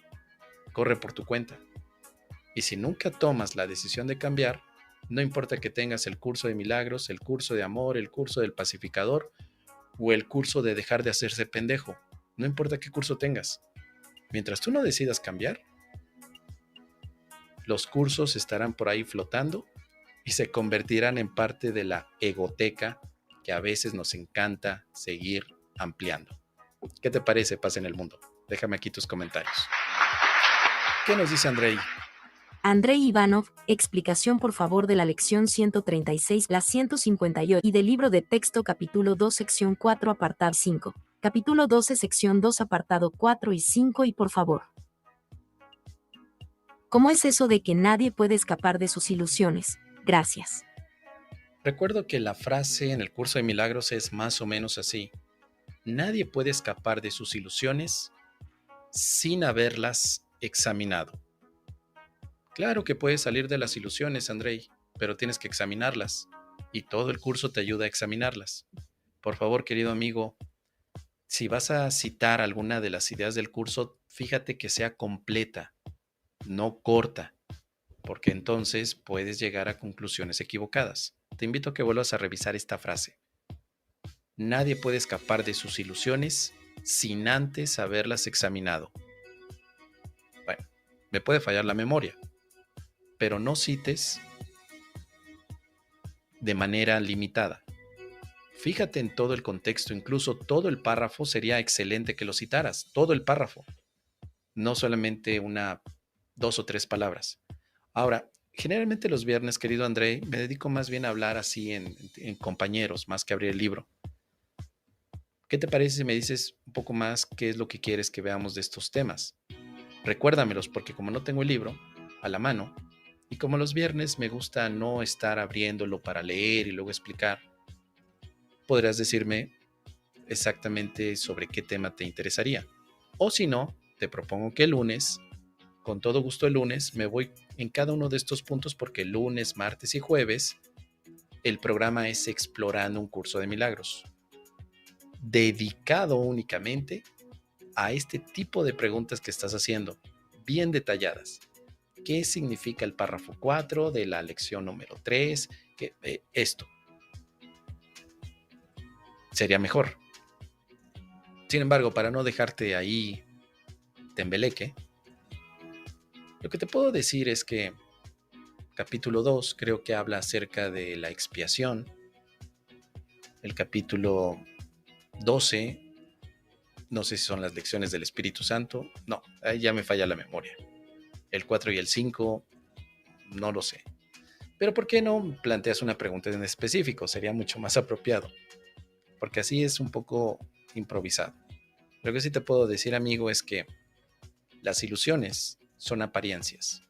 corre por tu cuenta. Y si nunca tomas la decisión de cambiar, no importa que tengas el curso de milagros, el curso de amor, el curso del pacificador o el curso de dejar de hacerse pendejo, no importa qué curso tengas. Mientras tú no decidas cambiar, los cursos estarán por ahí flotando y se convertirán en parte de la egoteca que a veces nos encanta seguir ampliando. ¿Qué te parece, Paz en el Mundo? Déjame aquí tus comentarios. ¿Qué nos dice Andrei? Andrei Ivanov, explicación por favor de la lección 136, la 158 y del libro de texto capítulo 2 sección 4 apartado 5, capítulo 12 sección 2 apartado 4 y 5 y por favor. ¿Cómo es eso de que nadie puede escapar de sus ilusiones? Gracias. Recuerdo que la frase en el curso de milagros es más o menos así. Nadie puede escapar de sus ilusiones sin haberlas examinado. Claro que puedes salir de las ilusiones, Andrei, pero tienes que examinarlas. Y todo el curso te ayuda a examinarlas. Por favor, querido amigo, si vas a citar alguna de las ideas del curso, fíjate que sea completa, no corta, porque entonces puedes llegar a conclusiones equivocadas. Te invito a que vuelvas a revisar esta frase. Nadie puede escapar de sus ilusiones sin antes haberlas examinado. Bueno, me puede fallar la memoria, pero no cites de manera limitada. Fíjate en todo el contexto, incluso todo el párrafo sería excelente que lo citaras, todo el párrafo, no solamente 2 o 3 palabras. Ahora, generalmente los viernes, querido André, me dedico más bien a hablar así en compañeros, más que abrir el libro. ¿Qué te parece si me dices un poco más qué es lo que quieres que veamos de estos temas? Recuérdamelos, porque como no tengo el libro a la mano, y como los viernes me gusta no estar abriéndolo para leer y luego explicar, podrás decirme exactamente sobre qué tema te interesaría. O si no, te propongo que el lunes, con todo gusto el lunes, me voy en cada uno de estos puntos porque el lunes, martes y jueves el programa es Explorando un Curso de Milagros, dedicado únicamente a este tipo de preguntas que estás haciendo, bien detalladas. ¿Qué significa el párrafo 4 de la lección número 3? Esto sería mejor. Sin embargo, para no dejarte ahí tembeleque, lo que te puedo decir es que capítulo 2 creo que habla acerca de la expiación. El capítulo 12, no sé si son las lecciones del Espíritu Santo. No, ahí ya me falla la memoria. El 4 y el 5, no lo sé. Pero ¿por qué no planteas una pregunta en específico? Sería mucho más apropiado, porque así es un poco improvisado. Lo que sí te puedo decir, amigo, es que las ilusiones son apariencias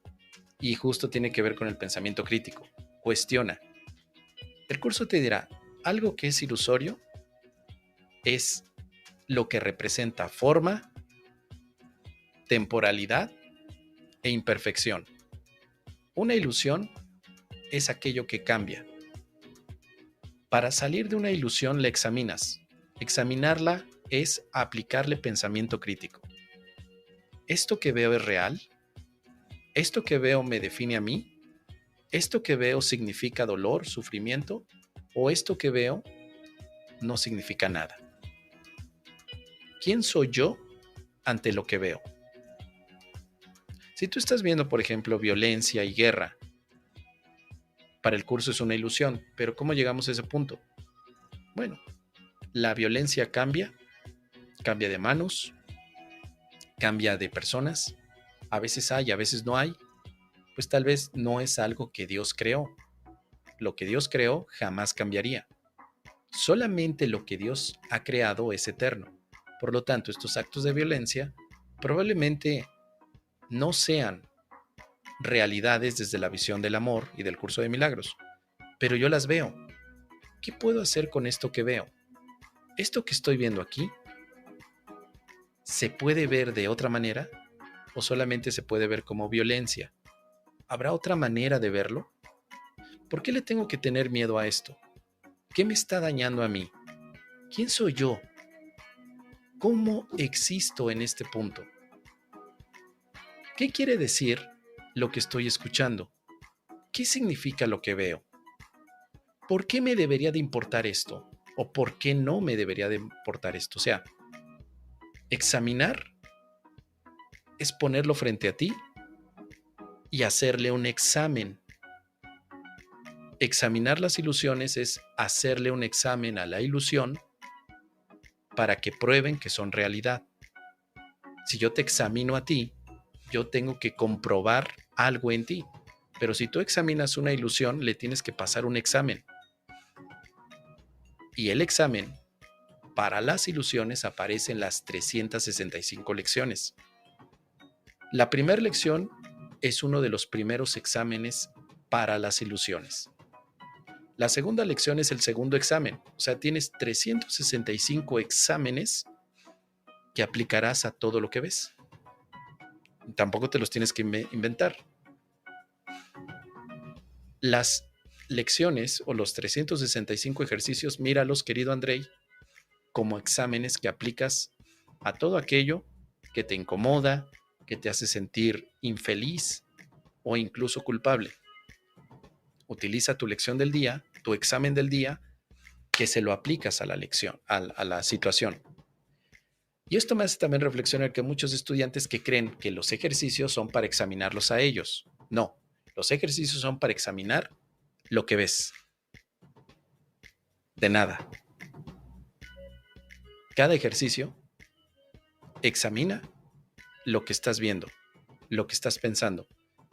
y justo tiene que ver con el pensamiento crítico. Cuestiona. El curso te dirá, algo que es ilusorio es lo que representa forma, temporalidad e imperfección. Una ilusión es aquello que cambia. Para salir de una ilusión la examinas. Examinarla es aplicarle pensamiento crítico. ¿Esto que veo es real? ¿Esto que veo me define a mí? ¿Esto que veo significa dolor, sufrimiento? ¿O esto que veo no significa nada? ¿Quién soy yo ante lo que veo? Si tú estás viendo, por ejemplo, violencia y guerra, para el curso es una ilusión, pero ¿cómo llegamos a ese punto? Bueno, la violencia cambia de manos, cambia de personas, a veces hay, a veces no hay, pues tal vez no es algo que Dios creó. Lo que Dios creó jamás cambiaría. Solamente lo que Dios ha creado es eterno. Por lo tanto, estos actos de violencia probablemente no sean realidades desde la visión del amor y del curso de milagros, pero yo las veo. ¿Qué puedo hacer con esto que veo? ¿Esto que estoy viendo aquí se puede ver de otra manera o solamente se puede ver como violencia? ¿Habrá otra manera de verlo? ¿Por qué le tengo que tener miedo a esto? ¿Qué me está dañando a mí? ¿Quién soy yo? ¿Cómo existo en este punto? ¿Qué quiere decir lo que estoy escuchando? ¿Qué significa lo que veo? ¿Por qué me debería de importar esto? ¿O por qué no me debería de importar esto? O sea, examinar es ponerlo frente a ti y hacerle un examen. Examinar las ilusiones es hacerle un examen a la ilusión para que prueben que son realidad. Si yo te examino a ti, yo tengo que comprobar algo en ti. Pero si tú examinas una ilusión, le tienes que pasar un examen. Y el examen para las ilusiones aparece en las 365 lecciones. La primera lección es uno de los primeros exámenes para las ilusiones. La segunda lección es el segundo examen. O sea, tienes 365 exámenes que aplicarás a todo lo que ves. Tampoco te los tienes que inventar. Las lecciones o los 365 ejercicios, míralos, querido Andrei, como exámenes que aplicas a todo aquello que te incomoda, que te hace sentir infeliz o incluso culpable. Utiliza tu lección del día, tu examen del día, que se lo aplicas a la lección, a la situación. Y esto me hace también reflexionar que muchos estudiantes que creen que los ejercicios son para examinarlos a ellos. No, los ejercicios son para examinar lo que ves. De nada. Cada ejercicio examina lo que estás viendo, lo que estás pensando,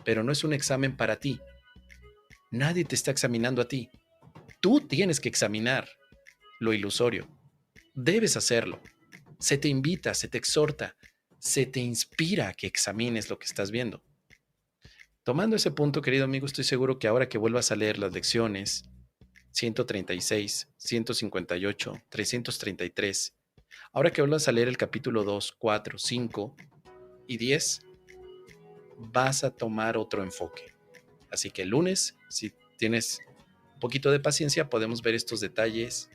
pero no es un examen para ti. Nadie te está examinando a ti. Tú tienes que examinar lo ilusorio. Debes hacerlo. Se te invita, se te exhorta, se te inspira a que examines lo que estás viendo. Tomando ese punto, querido amigo, estoy seguro que ahora que vuelvas a leer las lecciones 136, 158, 333, ahora que vuelvas a leer el capítulo 2, 4, 5 y 10, vas a tomar otro enfoque. Así que el lunes, si tienes un poquito de paciencia, podemos ver estos detalles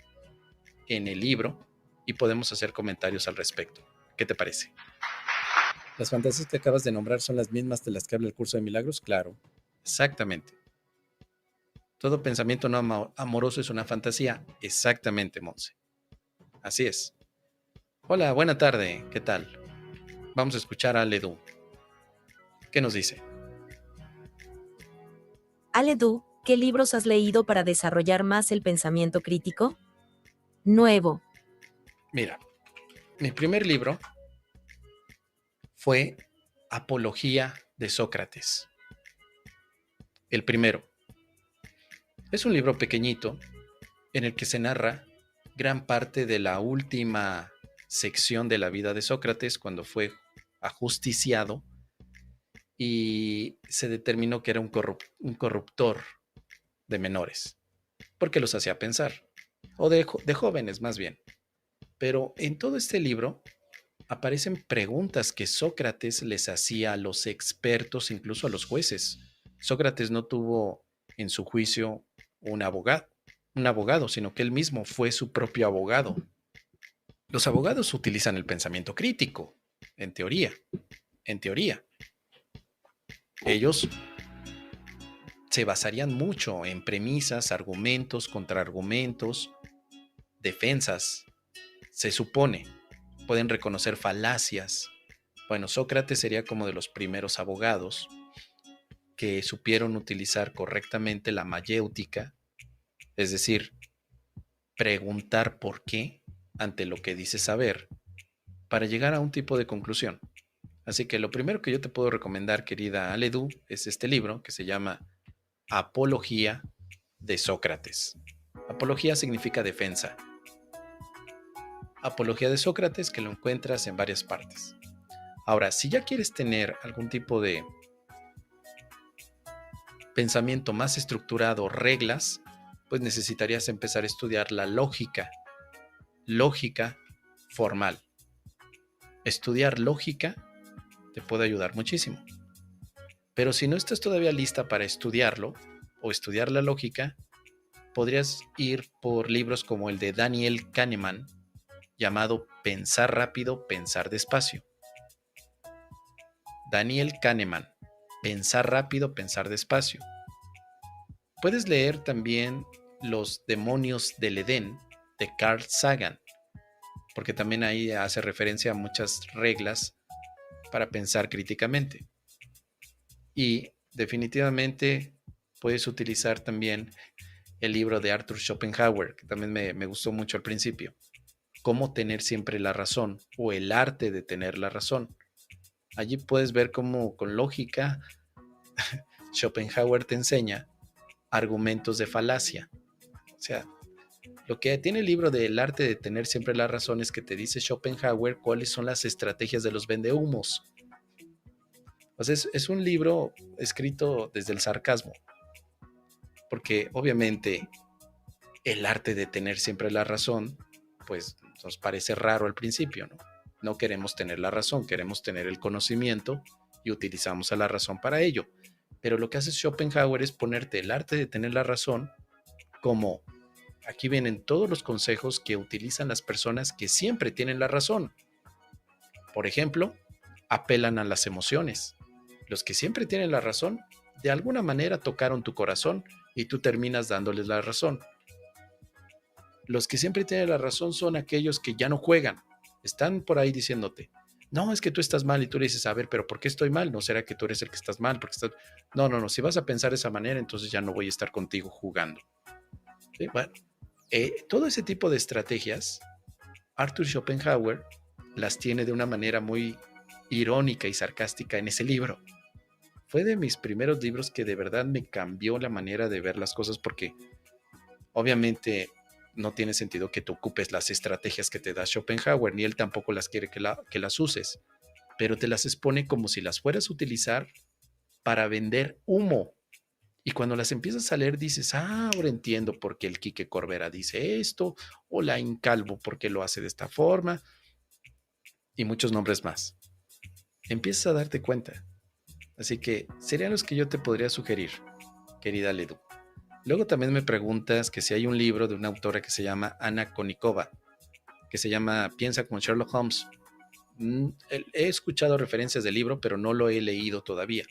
en el libro y podemos hacer comentarios al respecto. ¿Qué te parece? ¿Las fantasías que acabas de nombrar son las mismas de las que habla el curso de milagros? Claro, exactamente. Todo pensamiento no amoroso es una fantasía. Exactamente, Monse. Así es. Hola, buena tarde. ¿Qué tal? Vamos a escuchar a Ledu. ¿Qué nos dice? Aledu, ¿qué libros has leído para desarrollar más el pensamiento crítico? Nuevo. Mira, mi primer libro fue Apología de Sócrates. El primero. Es un libro pequeñito en el que se narra gran parte de la última sección de la vida de Sócrates cuando fue ajusticiado y se determinó que era un corruptor de menores, porque los hacía pensar, o de jóvenes más bien. Pero en todo este libro aparecen preguntas que Sócrates les hacía a los expertos, incluso a los jueces. Sócrates no tuvo en su juicio un abogado, sino que él mismo fue su propio abogado. Los abogados utilizan el pensamiento crítico, en teoría. Ellos se basarían mucho en premisas, argumentos, contraargumentos, defensas. Se supone, pueden reconocer falacias. Bueno, Sócrates sería como de los primeros abogados que supieron utilizar correctamente la mayéutica, es decir, preguntar por qué ante lo que dice saber, para llegar a un tipo de conclusión. Así que lo primero que yo te puedo recomendar, querida Aledu, es este libro que se llama Apología de Sócrates. Apología significa defensa. Apología de Sócrates, que lo encuentras en varias partes. Ahora, si ya quieres tener algún tipo de pensamiento más estructurado, reglas, pues necesitarías empezar a estudiar la lógica formal. Estudiar lógica te puede ayudar muchísimo. Pero si no estás todavía lista para estudiarlo o estudiar la lógica, podrías ir por libros como el de Daniel Kahneman, llamado Pensar rápido, pensar despacio. Daniel Kahneman, Pensar rápido, pensar despacio. Puedes leer también Los demonios del Edén de Carl Sagan, porque también ahí hace referencia a muchas reglas para pensar críticamente. Y definitivamente puedes utilizar también el libro de Arthur Schopenhauer, que también me gustó mucho al principio. Cómo tener siempre la razón, o el arte de tener la razón. Allí puedes ver cómo con lógica Schopenhauer te enseña argumentos de falacia. O sea, lo que tiene el libro del arte de tener siempre la razón es que te dice Schopenhauer cuáles son las estrategias de los vendehumos. O sea, es un libro escrito desde el sarcasmo, porque obviamente el arte de tener siempre la razón, pues nos parece raro al principio, ¿no? No queremos tener la razón, queremos tener el conocimiento y utilizamos a la razón para ello. Pero lo que hace Schopenhauer es ponerte el arte de tener la razón como aquí vienen todos los consejos que utilizan las personas que siempre tienen la razón. Por ejemplo, apelan a las emociones. Los que siempre tienen la razón, de alguna manera tocaron tu corazón y tú terminas dándoles la razón. Los que siempre tienen la razón son aquellos que ya no juegan. Están por ahí diciéndote, no, es que tú estás mal y tú le dices, a ver, pero ¿por qué estoy mal? ¿No será que tú eres el que estás mal? Porque estás... No, si vas a pensar de esa manera, entonces ya no voy a estar contigo jugando. ¿Sí? Bueno, todo ese tipo de estrategias, Arthur Schopenhauer las tiene de una manera muy irónica y sarcástica en ese libro. Fue de mis primeros libros que de verdad me cambió la manera de ver las cosas porque obviamente no tiene sentido que tú ocupes las estrategias que te da Schopenhauer, ni él tampoco las quiere que las uses, pero te las expone como si las fueras a utilizar para vender humo. Y cuando las empiezas a leer dices, ahora entiendo por qué el Quique Corbera dice esto, o la Incalvo por qué lo hace de esta forma, y muchos nombres más. Empiezas a darte cuenta. Así que serían los que yo te podría sugerir, querida Ledu. Luego también me preguntas que si hay un libro de una autora que se llama Anna Konikova, que se llama Piensa como Sherlock Holmes. He escuchado referencias del libro, pero no lo he leído todavía.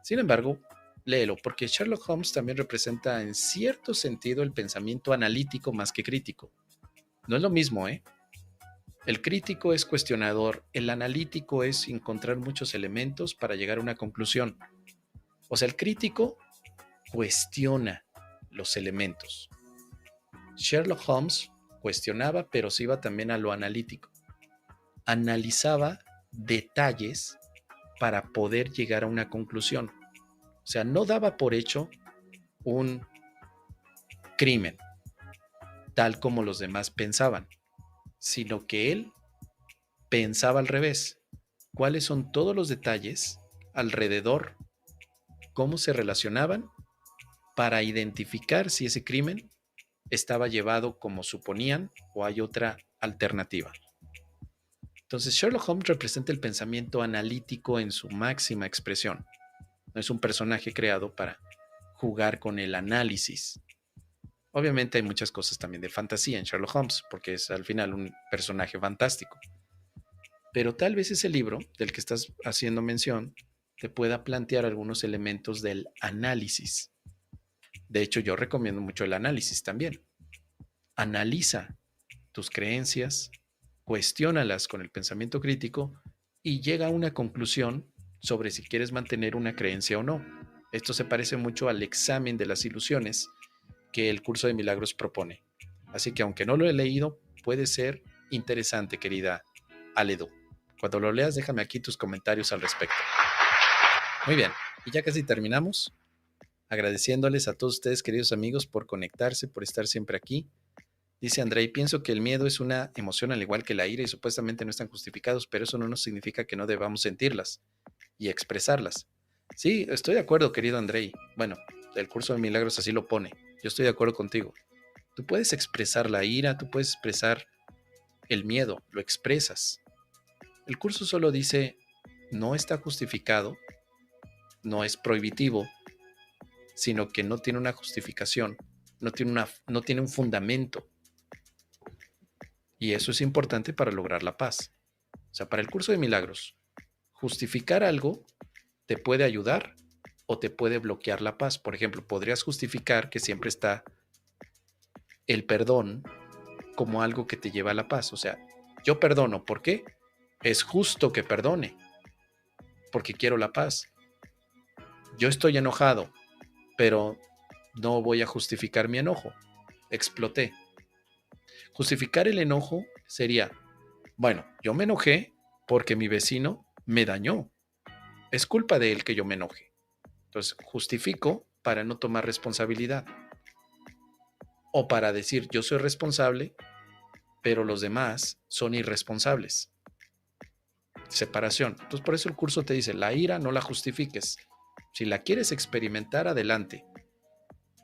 Sin embargo, léelo, porque Sherlock Holmes también representa en cierto sentido el pensamiento analítico más que crítico. No es lo mismo, ¿eh? El crítico es cuestionador, el analítico es encontrar muchos elementos para llegar a una conclusión. O sea, el crítico cuestiona los elementos. Sherlock Holmes cuestionaba, pero se iba también a lo analítico. Analizaba detalles para poder llegar a una conclusión. O sea, no daba por hecho un crimen, tal como los demás pensaban, sino que él pensaba al revés. ¿Cuáles son todos los detalles alrededor? ¿Cómo se relacionaban para identificar si ese crimen estaba llevado como suponían o hay otra alternativa? Entonces Sherlock Holmes representa el pensamiento analítico en su máxima expresión. No es un personaje creado para jugar con el análisis. Obviamente hay muchas cosas también de fantasía en Sherlock Holmes, porque es al final un personaje fantástico. Pero tal vez ese libro del que estás haciendo mención te pueda plantear algunos elementos del análisis. De hecho, yo recomiendo mucho el análisis también. Analiza tus creencias, cuestiónalas con el pensamiento crítico y llega a una conclusión sobre si quieres mantener una creencia o no. Esto se parece mucho al examen de las ilusiones que el curso de milagros propone. Así que aunque no lo he leído, puede ser interesante, querida Aledo. Cuando lo leas, déjame aquí tus comentarios al respecto. Muy bien, y ya casi terminamos. Agradeciéndoles a todos ustedes, queridos amigos, por conectarse, por estar siempre aquí. Dice Andrei, pienso que el miedo es una emoción al igual que la ira y supuestamente no están justificados, pero eso no nos significa que no debamos sentirlas y expresarlas. Sí, estoy de acuerdo, querido Andrei. Bueno, el curso de milagros así lo pone. Yo estoy de acuerdo contigo. Tú puedes expresar la ira, tú puedes expresar el miedo, lo expresas. El curso solo dice, no está justificado, no es prohibitivo, sino que no tiene una justificación, no tiene un fundamento. Y eso es importante para lograr la paz. O sea, para el curso de milagros, justificar algo te puede ayudar o te puede bloquear la paz. Por ejemplo, podrías justificar que siempre está el perdón como algo que te lleva a la paz. O sea, yo perdono. ¿Por qué? Es justo que perdone, porque quiero la paz. Yo estoy enojado, pero no voy a justificar mi enojo. Exploté. Justificar el enojo sería, bueno, yo me enojé porque mi vecino me dañó. Es culpa de él que yo me enoje. Entonces, justifico para no tomar responsabilidad. O para decir, yo soy responsable, pero los demás son irresponsables. Separación. Entonces, por eso el curso te dice, la ira no la justifiques. Si la quieres experimentar, adelante.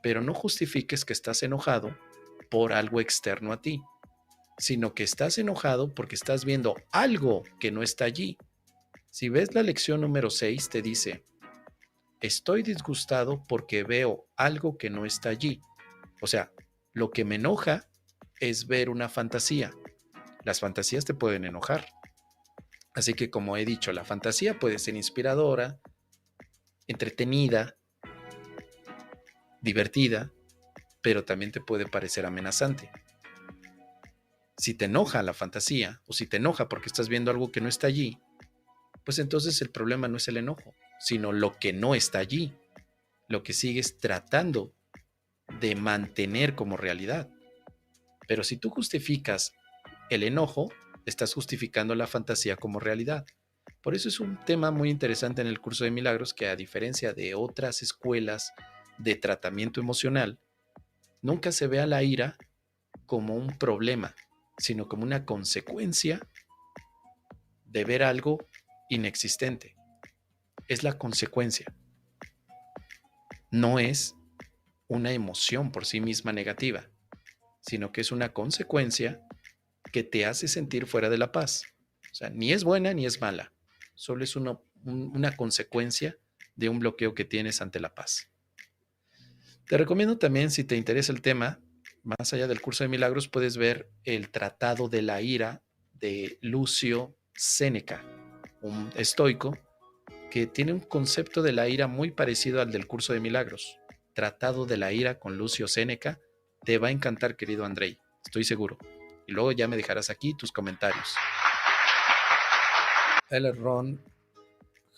Pero no justifiques que estás enojado por algo externo a ti, sino que estás enojado porque estás viendo algo que no está allí. Si ves la lección número 6, te dice, estoy disgustado porque veo algo que no está allí. O sea, lo que me enoja es ver una fantasía. Las fantasías te pueden enojar. Así que, como he dicho, la fantasía puede ser inspiradora, entretenida, divertida, pero también te puede parecer amenazante. Si te enoja la fantasía o si te enoja porque estás viendo algo que no está allí, pues entonces el problema no es el enojo, sino lo que no está allí, lo que sigues tratando de mantener como realidad. Pero si tú justificas el enojo, estás justificando la fantasía como realidad. Por eso es un tema muy interesante en el curso de milagros que, a diferencia de otras escuelas de tratamiento emocional, nunca se ve a la ira como un problema, sino como una consecuencia de ver algo inexistente. Es la consecuencia. No es una emoción por sí misma negativa, sino que es una consecuencia que te hace sentir fuera de la paz. O sea, ni es buena ni es mala, solo es una consecuencia de un bloqueo que tienes ante la paz. Te recomiendo también, si te interesa el tema, más allá del curso de milagros, puedes ver el Tratado de la Ira de Lucio Séneca, un estoico que tiene un concepto de la ira muy parecido al del curso de milagros. Tratado de la Ira con Lucio Séneca. Te va a encantar, querido Andrei, estoy seguro. Y luego ya me dejarás aquí tus comentarios. El Ron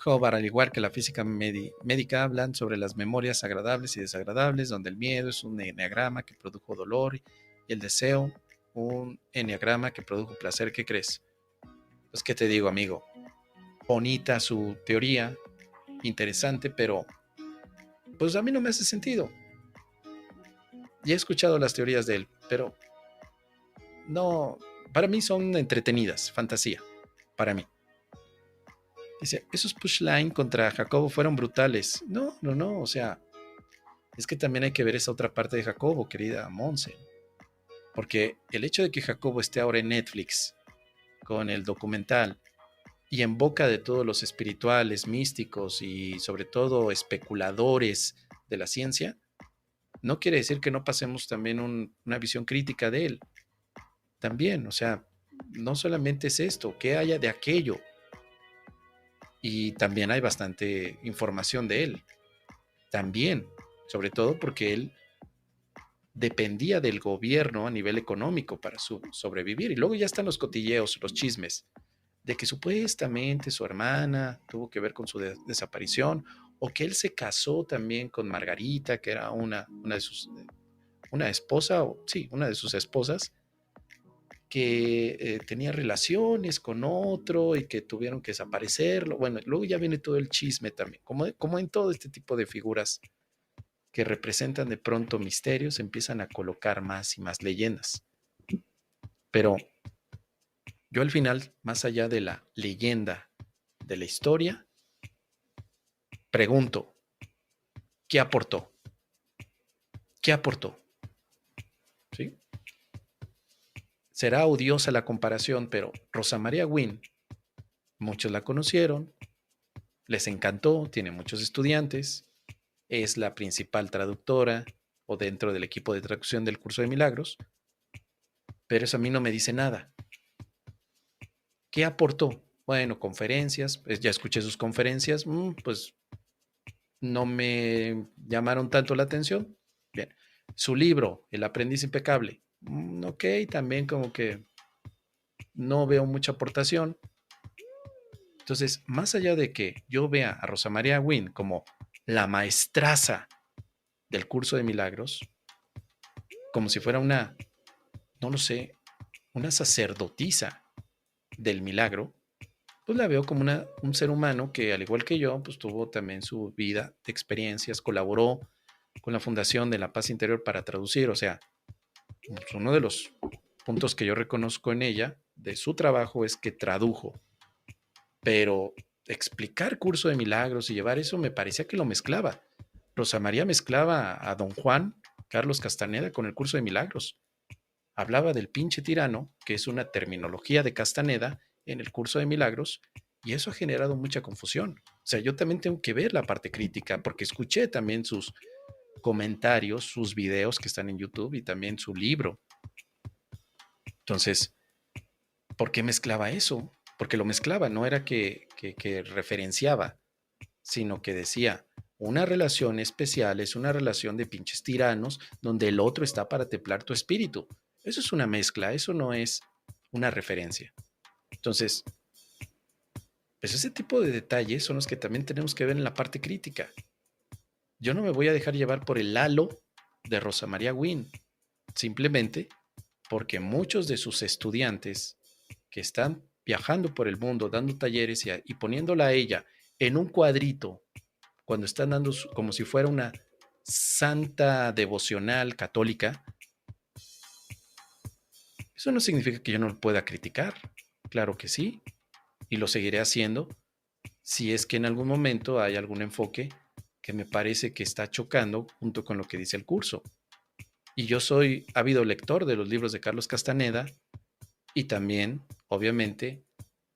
Hobart, al igual que la física médica, hablan sobre las memorias agradables y desagradables, donde el miedo es un enneagrama que produjo dolor y el deseo un enneagrama que produjo placer. ¿Qué crees? Pues, ¿qué te digo, amigo? Bonita su teoría, interesante, pero pues a mí no me hace sentido. Ya he escuchado las teorías de él, pero no, para mí son entretenidas, fantasía, para mí. Dice, esos pushline contra Jacobo fueron brutales. No, o sea, es que también hay que ver esa otra parte de Jacobo, querida Monse. Porque el hecho de que Jacobo esté ahora en Netflix con el documental y en boca de todos los espirituales, místicos y sobre todo especuladores de la ciencia, no quiere decir que no pasemos también una visión crítica de él. También, o sea, no solamente es esto, que haya de aquello. Y también hay bastante información de él. También, sobre todo porque él dependía del gobierno a nivel económico para sobrevivir. Y luego ya están los cotilleos, los chismes, de que supuestamente su hermana tuvo que ver con su desaparición, o que él se casó también con Margarita, que era una esposa, o sí, una de sus esposas, que tenía relaciones con otro y que tuvieron que desaparecerlo. Bueno, luego ya viene todo el chisme también, como en todo este tipo de figuras que representan de pronto misterios, empiezan a colocar más y más leyendas. Pero yo al final, más allá de la leyenda, de la historia, pregunto, ¿qué aportó? ¿Qué aportó? ¿Sí? Será odiosa la comparación, pero Rosa María Wynn, muchos la conocieron, les encantó, tiene muchos estudiantes, es la principal traductora o dentro del equipo de traducción del curso de milagros, pero eso a mí no me dice nada. ¿Qué aportó? Bueno, conferencias, pues ya escuché sus conferencias, pues no me llamaron tanto la atención. Bien, su libro, El aprendiz impecable, ok, también como que no veo mucha aportación. Entonces, más allá de que yo vea a Rosa María Wynn como la maestraza del curso de milagros, como si fuera una, no lo sé, una sacerdotisa del milagro, pues la veo como un ser humano que, al igual que yo, pues tuvo también su vida de experiencias, colaboró con la Fundación de la Paz Interior para traducir. O sea, pues uno de los puntos que yo reconozco en ella, de su trabajo, es que tradujo. Pero explicar curso de milagros y llevar eso me parecía que lo mezclaba. Rosa María mezclaba a don Juan Carlos Castaneda con el curso de milagros. Hablaba del pinche tirano, que es una terminología de Castaneda en el curso de milagros, y eso ha generado mucha confusión. O sea, yo también tengo que ver la parte crítica, porque escuché también sus comentarios, sus videos que están en YouTube y también su libro. Entonces, ¿por qué mezclaba eso? Porque lo mezclaba, no era que referenciaba, sino que decía, una relación especial es una relación de pinches tiranos donde el otro está para templar tu espíritu. Eso es una mezcla, eso no es una referencia. Entonces, pues ese tipo de detalles son los que también tenemos que ver en la parte crítica. Yo no me voy a dejar llevar por el halo de Rosa María Wynn, simplemente porque muchos de sus estudiantes que están viajando por el mundo, dando talleres y poniéndola a ella en un cuadrito, cuando están dando como si fuera una santa devocional católica, eso no significa que yo no lo pueda criticar. Claro que sí, y lo seguiré haciendo si es que en algún momento hay algún enfoque que me parece que está chocando junto con lo que dice el curso. Y yo soy ávido lector de los libros de Carlos Castaneda y también, obviamente,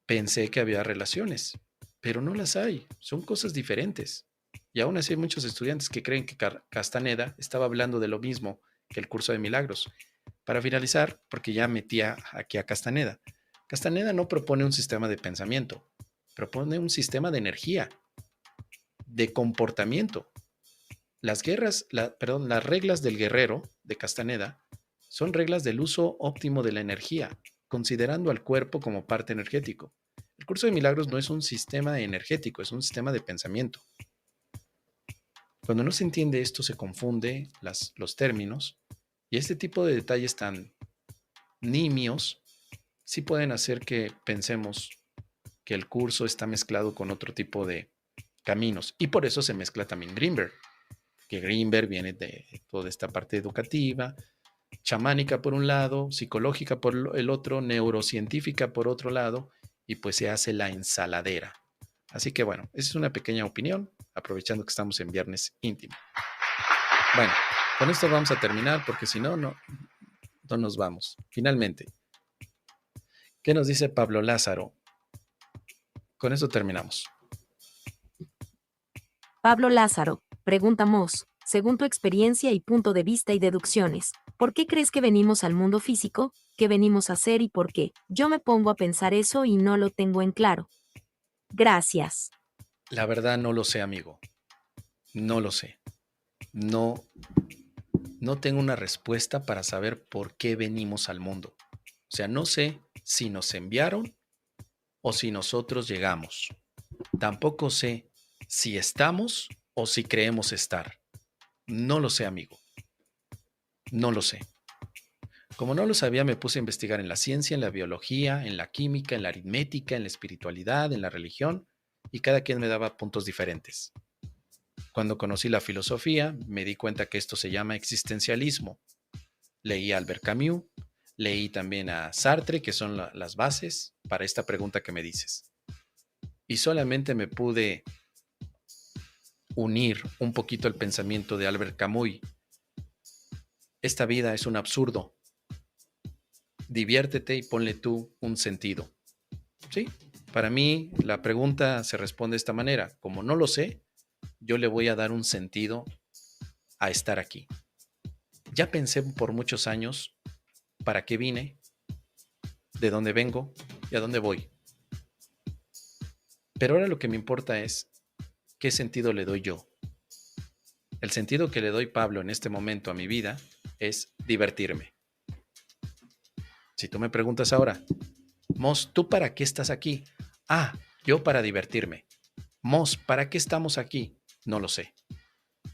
pensé que había relaciones, pero no las hay, son cosas diferentes. Y aún así hay muchos estudiantes que creen que Castaneda estaba hablando de lo mismo que el curso de milagros. Para finalizar, porque ya metía aquí a Castaneda, Castaneda no propone un sistema de pensamiento, propone un sistema de energía, de comportamiento. Las reglas del guerrero de Castaneda son reglas del uso óptimo de la energía, considerando al cuerpo como parte energético. El curso de milagros no es un sistema energético, es un sistema de pensamiento. Cuando no se entiende esto, se confunde los términos y este tipo de detalles tan nimios sí pueden hacer que pensemos que el curso está mezclado con otro tipo de caminos. Y por eso se mezcla también Greenberg, que Greenberg viene de toda esta parte educativa, chamánica por un lado, psicológica por el otro, neurocientífica por otro lado, y pues se hace la ensaladera. Así que bueno, esa es una pequeña opinión, aprovechando que estamos en viernes íntimo. Bueno, con esto vamos a terminar porque si no, no nos vamos. Finalmente, ¿qué nos dice Pablo Lázaro? Con eso terminamos. Pablo Lázaro, preguntamos, según tu experiencia y punto de vista y deducciones, ¿por qué crees que venimos al mundo físico? ¿Qué venimos a hacer y por qué? Yo me pongo a pensar eso y no lo tengo en claro. Gracias. La verdad no lo sé, amigo. No lo sé. No no tengo una respuesta para saber por qué venimos al mundo. O sea, no sé si nos enviaron o si nosotros llegamos. Tampoco sé si estamos o si creemos estar. No lo sé, amigo. No lo sé. Como no lo sabía, me puse a investigar en la ciencia, en la biología, en la química, en la aritmética, en la espiritualidad, en la religión, y cada quien me daba puntos diferentes. Cuando conocí la filosofía, me di cuenta que esto se llama existencialismo. Leí a Albert Camus, leí también a Sartre, que son las bases para esta pregunta que me dices. Y solamente me pude unir un poquito el pensamiento de Albert Camus. Esta vida es un absurdo. Diviértete y ponle tú un sentido. ¿Sí? Para mí la pregunta se responde de esta manera. Como no lo sé, yo le voy a dar un sentido a estar aquí. Ya pensé por muchos años para qué vine, de dónde vengo y a dónde voy. Pero ahora lo que me importa es qué sentido le doy yo. El sentido que le doy, Pablo, en este momento a mi vida es divertirme. Si tú me preguntas ahora, Mos, ¿tú para qué estás aquí? Ah, yo para divertirme. Mos, ¿para qué estamos aquí? No lo sé.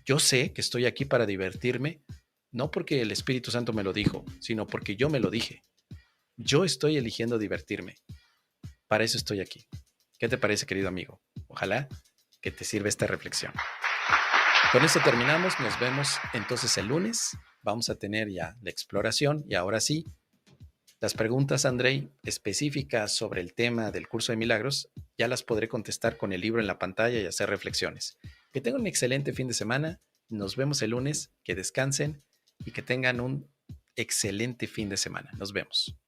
Yo sé que estoy aquí para divertirme, no porque el Espíritu Santo me lo dijo, sino porque yo me lo dije. Yo estoy eligiendo divertirme. Para eso estoy aquí. ¿Qué te parece, querido amigo? Ojalá que te sirva esta reflexión. Con esto terminamos. Nos vemos entonces el lunes. Vamos a tener ya la exploración y ahora sí, las preguntas, Andrei, específicas sobre el tema del curso de milagros, ya las podré contestar con el libro en la pantalla y hacer reflexiones. Que tengan un excelente fin de semana. Nos vemos el lunes. Que descansen y que tengan un excelente fin de semana. Nos vemos.